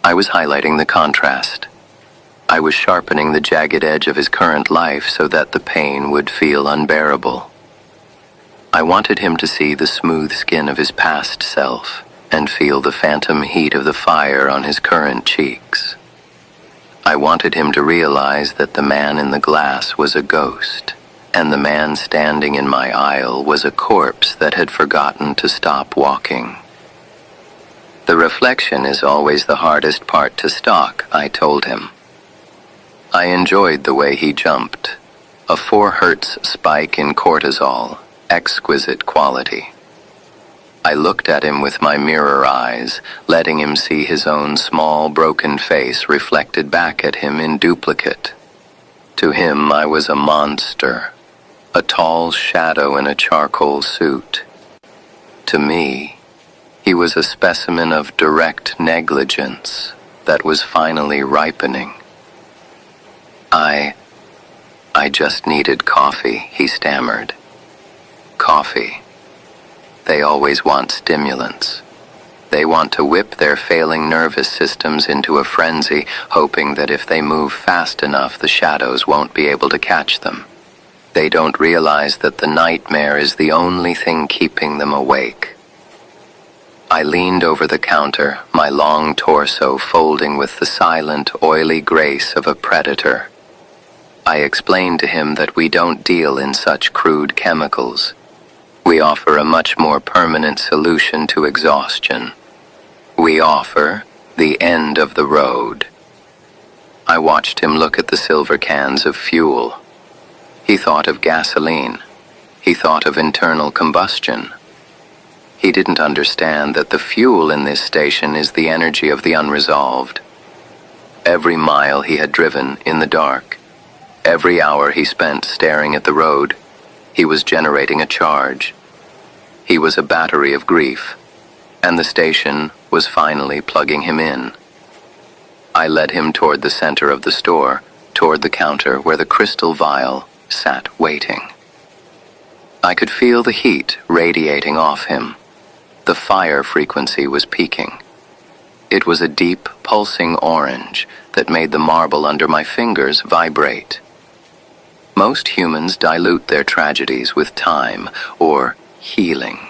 I was highlighting the contrast. I was sharpening the jagged edge of his current life so that the pain would feel unbearable. I wanted him to see the smooth skin of his past self and feel the phantom heat of the fire on his current cheeks. I wanted him to realize that the man in the glass was a ghost, and the man standing in my aisle was a corpse that had forgotten to stop walking. The reflection is always the hardest part to stalk, I told him. I enjoyed the way he jumped. A 4 hertz spike in cortisol, exquisite quality. I looked at him with my mirror eyes, letting him see his own small, broken face reflected back at him in duplicate. To him, I was a monster, a tall shadow in a charcoal suit. To me, he was a specimen of direct negligence that was finally ripening. I just needed coffee, he stammered. Coffee. They always want stimulants. They want to whip their failing nervous systems into a frenzy, hoping that if they move fast enough, the shadows won't be able to catch them. They don't realize that the nightmare is the only thing keeping them awake. I leaned over the counter, my long torso folding with the silent, oily grace of a predator. I explained to him that we don't deal in such crude chemicals. We offer a much more permanent solution to exhaustion. We offer the end of the road. I watched him look at the silver cans of fuel. He thought of gasoline. He thought of internal combustion. He didn't understand that the fuel in this station is the energy of the unresolved. Every mile he had driven in the dark, every hour he spent staring at the road, he was generating a charge. He was a battery of grief, and the station was finally plugging him in. I led him toward the center of the store, toward the counter where the crystal vial sat waiting. I could feel the heat radiating off him. The fire frequency was peaking. It was a deep, pulsing orange that made the marble under my fingers vibrate. Most humans dilute their tragedies with time or healing.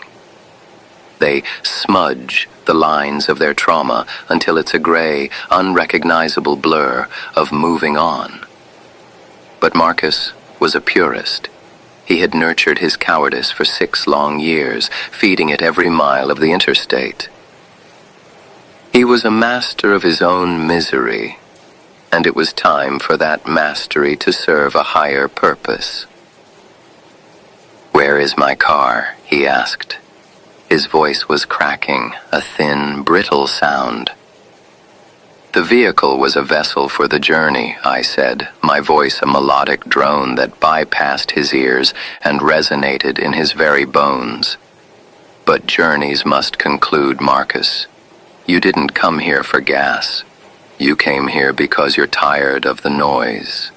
They smudge the lines of their trauma until it's a gray, unrecognizable blur of moving on. But Marcus was a purist. He had nurtured his cowardice for 6 long years, feeding it every mile of the interstate. He was a master of his own misery, and it was time for that mastery to serve a higher purpose. "Where is my car?" he asked. His voice was cracking, a thin, brittle sound. "The vehicle was a vessel for the journey," I said, my voice a melodic drone that bypassed his ears and resonated in his very bones. "But journeys must conclude, Marcus. You didn't come here for gas. You came here because you're tired of the noise.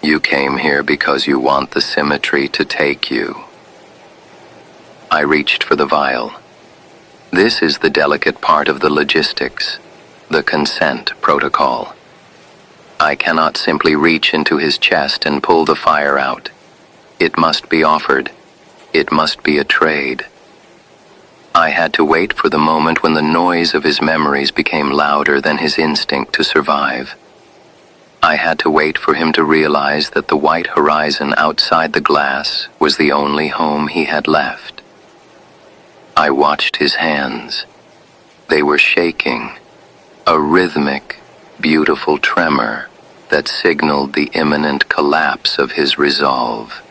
You came here because you want the symmetry to take you." I reached for the vial. This is the delicate part of the logistics, the consent protocol. I cannot simply reach into his chest and pull the fire out. It must be offered. It must be a trade. I had to wait for the moment when the noise of his memories became louder than his instinct to survive. I had to wait for him to realize that the white horizon outside the glass was the only home he had left. I watched his hands. They were shaking, a rhythmic, beautiful tremor that signaled the imminent collapse of his resolve.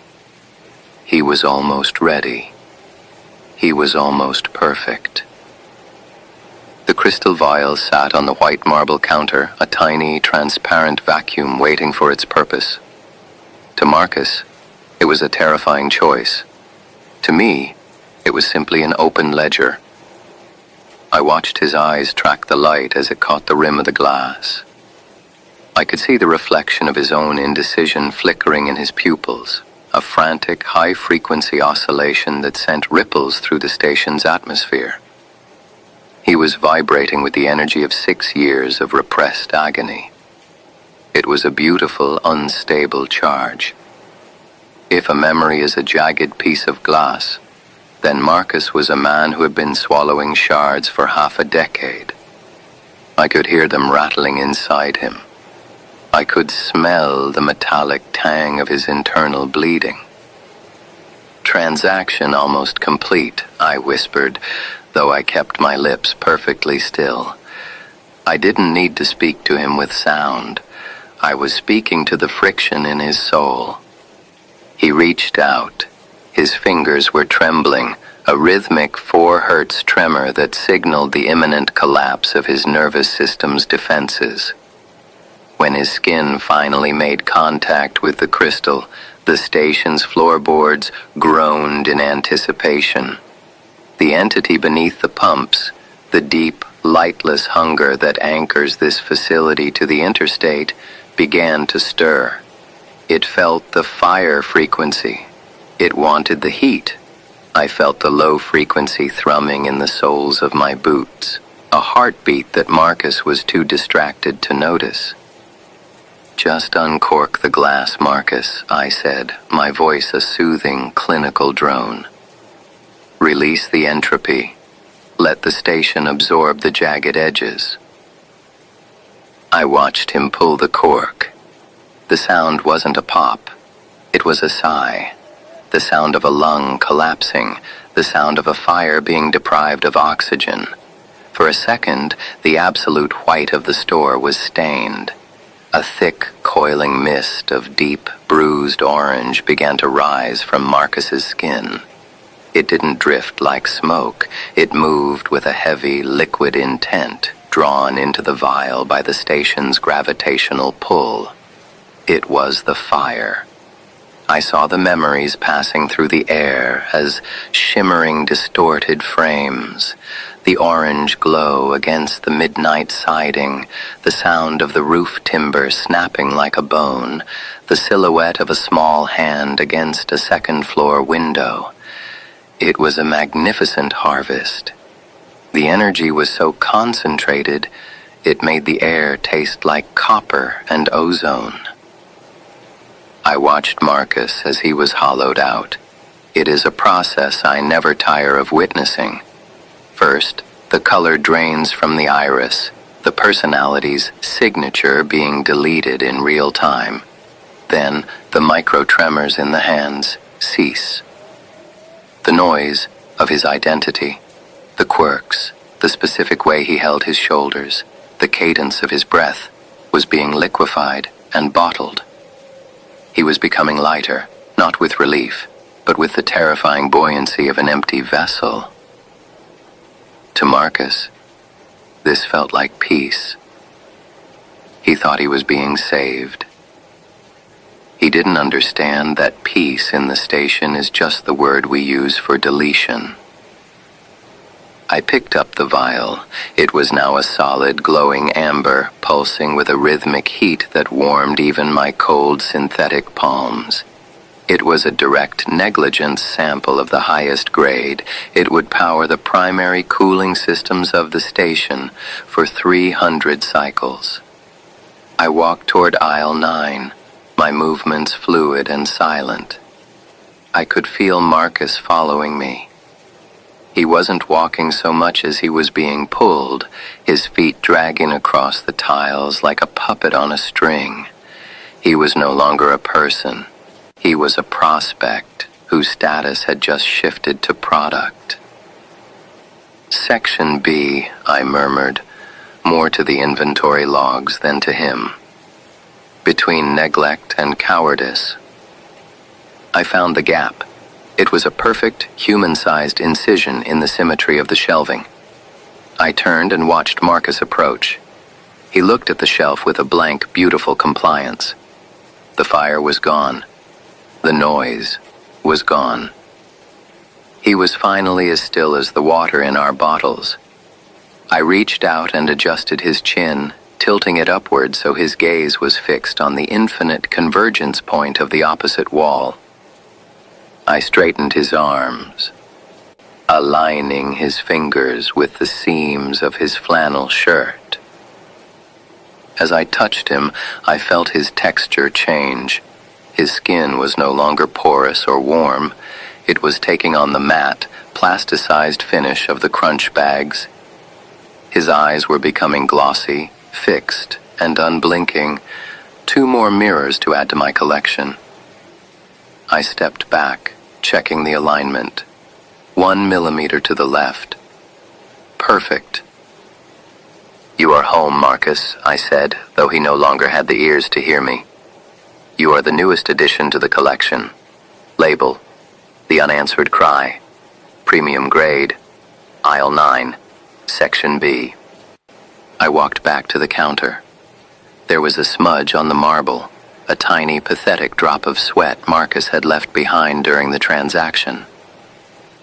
He was almost ready. He was almost perfect. The crystal vial sat on the white marble counter, a tiny, transparent vacuum waiting for its purpose. To Marcus, it was a terrifying choice. To me, it was simply an open ledger. I watched his eyes track the light as it caught the rim of the glass. I could see the reflection of his own indecision flickering in his pupils, a frantic, high-frequency oscillation that sent ripples through the station's atmosphere. He was vibrating with the energy of 6 years of repressed agony. It was a beautiful, unstable charge. If a memory is a jagged piece of glass, then Marcus was a man who had been swallowing shards for half a decade. I could hear them rattling inside him. I could smell the metallic tang of his internal bleeding. "Transaction almost complete," I whispered, though I kept my lips perfectly still. I didn't need to speak to him with sound. I was speaking to the friction in his soul. He reached out. His fingers were trembling, a rhythmic 4 hertz tremor that signaled the imminent collapse of his nervous system's defenses. When his skin finally made contact with the crystal, the station's floorboards groaned in anticipation. The entity beneath the pumps, the deep, lightless hunger that anchors this facility to the interstate, began to stir. It felt the fire frequency. It wanted the heat. I felt the low frequency thrumming in the soles of my boots, a heartbeat that Marcus was too distracted to notice. "Just uncork the glass, Marcus," I said, my voice a soothing, clinical drone. "Release the entropy. Let the station absorb the jagged edges." I watched him pull the cork. The sound wasn't a pop. It was a sigh. The sound of a lung collapsing. The sound of a fire being deprived of oxygen. For a second, the absolute white of the store was stained. A thick, coiling mist of deep, bruised orange began to rise from Marcus's skin. It didn't drift like smoke. It moved with a heavy, liquid intent, drawn into the vial by the station's gravitational pull. It was the fire. I saw the memories passing through the air as shimmering, distorted frames. The orange glow against the midnight siding, the sound of the roof timber snapping like a bone, the silhouette of a small hand against a second-floor window. It was a magnificent harvest. The energy was so concentrated, it made the air taste like copper and ozone. I watched Marcus as he was hollowed out. It is a process I never tire of witnessing. First, the color drains from the iris, the personality's signature being deleted in real time. Then, the micro-tremors in the hands cease. The noise of his identity, the quirks, the specific way he held his shoulders, the cadence of his breath, was being liquefied and bottled. He was becoming lighter, not with relief, but with the terrifying buoyancy of an empty vessel. To Marcus, this felt like peace. He thought he was being saved. He didn't understand that peace in the station is just the word we use for deletion. I picked up the vial. It was now a solid, glowing amber, pulsing with a rhythmic heat that warmed even my cold, synthetic palms. It was a direct negligence sample of the highest grade. It would power the primary cooling systems of the station for 300 cycles. I walked toward aisle 9, my movements fluid and silent. I could feel Marcus following me. He wasn't walking so much as he was being pulled, his feet dragging across the tiles like a puppet on a string. He was no longer a person. He was a prospect whose status had just shifted to product. Section B, I murmured, more to the inventory logs than to him. Between neglect and cowardice. I found the gap. It was a perfect, human-sized incision in the symmetry of the shelving. I turned and watched Marcus approach. He looked at the shelf with a blank, beautiful compliance. The fire was gone. The noise was gone. He was finally as still as the water in our bottles. I reached out and adjusted his chin, tilting it upward so his gaze was fixed on the infinite convergence point of the opposite wall. I straightened his arms, aligning his fingers with the seams of his flannel shirt. As I touched him, I felt his texture change. His skin was no longer porous or warm. It was taking on the matte, plasticized finish of the crunch bags. His eyes were becoming glossy, fixed, and unblinking. 2 more mirrors to add to my collection. I stepped back, checking the alignment. 1 millimeter to the left. Perfect. "You are home, Marcus," I said, though he no longer had the ears to hear me. "You are the newest addition to the collection. Label, The Unanswered Cry. Premium grade. Aisle 9, Section B." I walked back to the counter. There was a smudge on the marble, a tiny, pathetic drop of sweat Marcus had left behind during the transaction.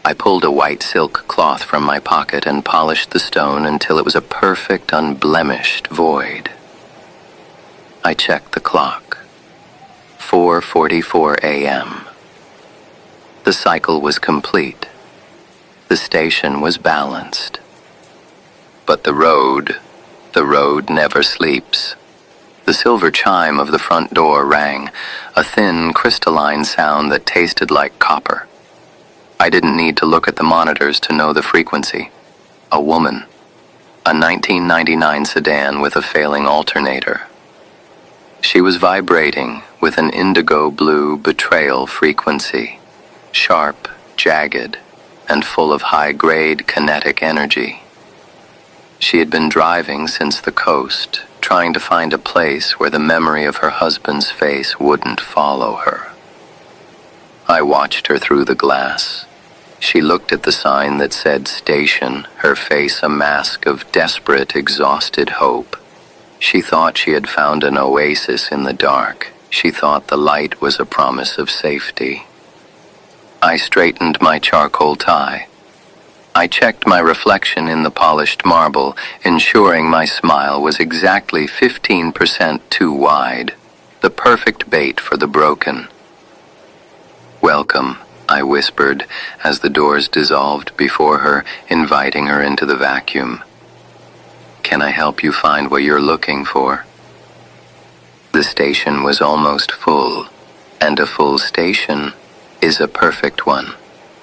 I pulled a white silk cloth from my pocket and polished the stone until it was a perfect, unblemished void. I checked the clock. 4:44 a.m. The cycle was complete. The station was balanced. But the road never sleeps. The silver chime of the front door rang, a thin, crystalline sound that tasted like copper. I didn't need to look at the monitors to know the frequency. A woman. A 1999 sedan with a failing alternator. She was vibrating with an indigo blue betrayal frequency, sharp, jagged, and full of high-grade kinetic energy. She had been driving since the coast, trying to find a place where the memory of her husband's face wouldn't follow her. I watched her through the glass. She looked at the sign that said station, her face a mask of desperate, exhausted hope. She thought she had found an oasis in the dark. She thought the light was a promise of safety. I straightened my charcoal tie. I checked my reflection in the polished marble, ensuring my smile was exactly 15% too wide, the perfect bait for the broken. "Welcome," I whispered as the doors dissolved before her, inviting her into the vacuum. "Can I help you find what you're looking for?" The station was almost full, and a full station is a perfect one.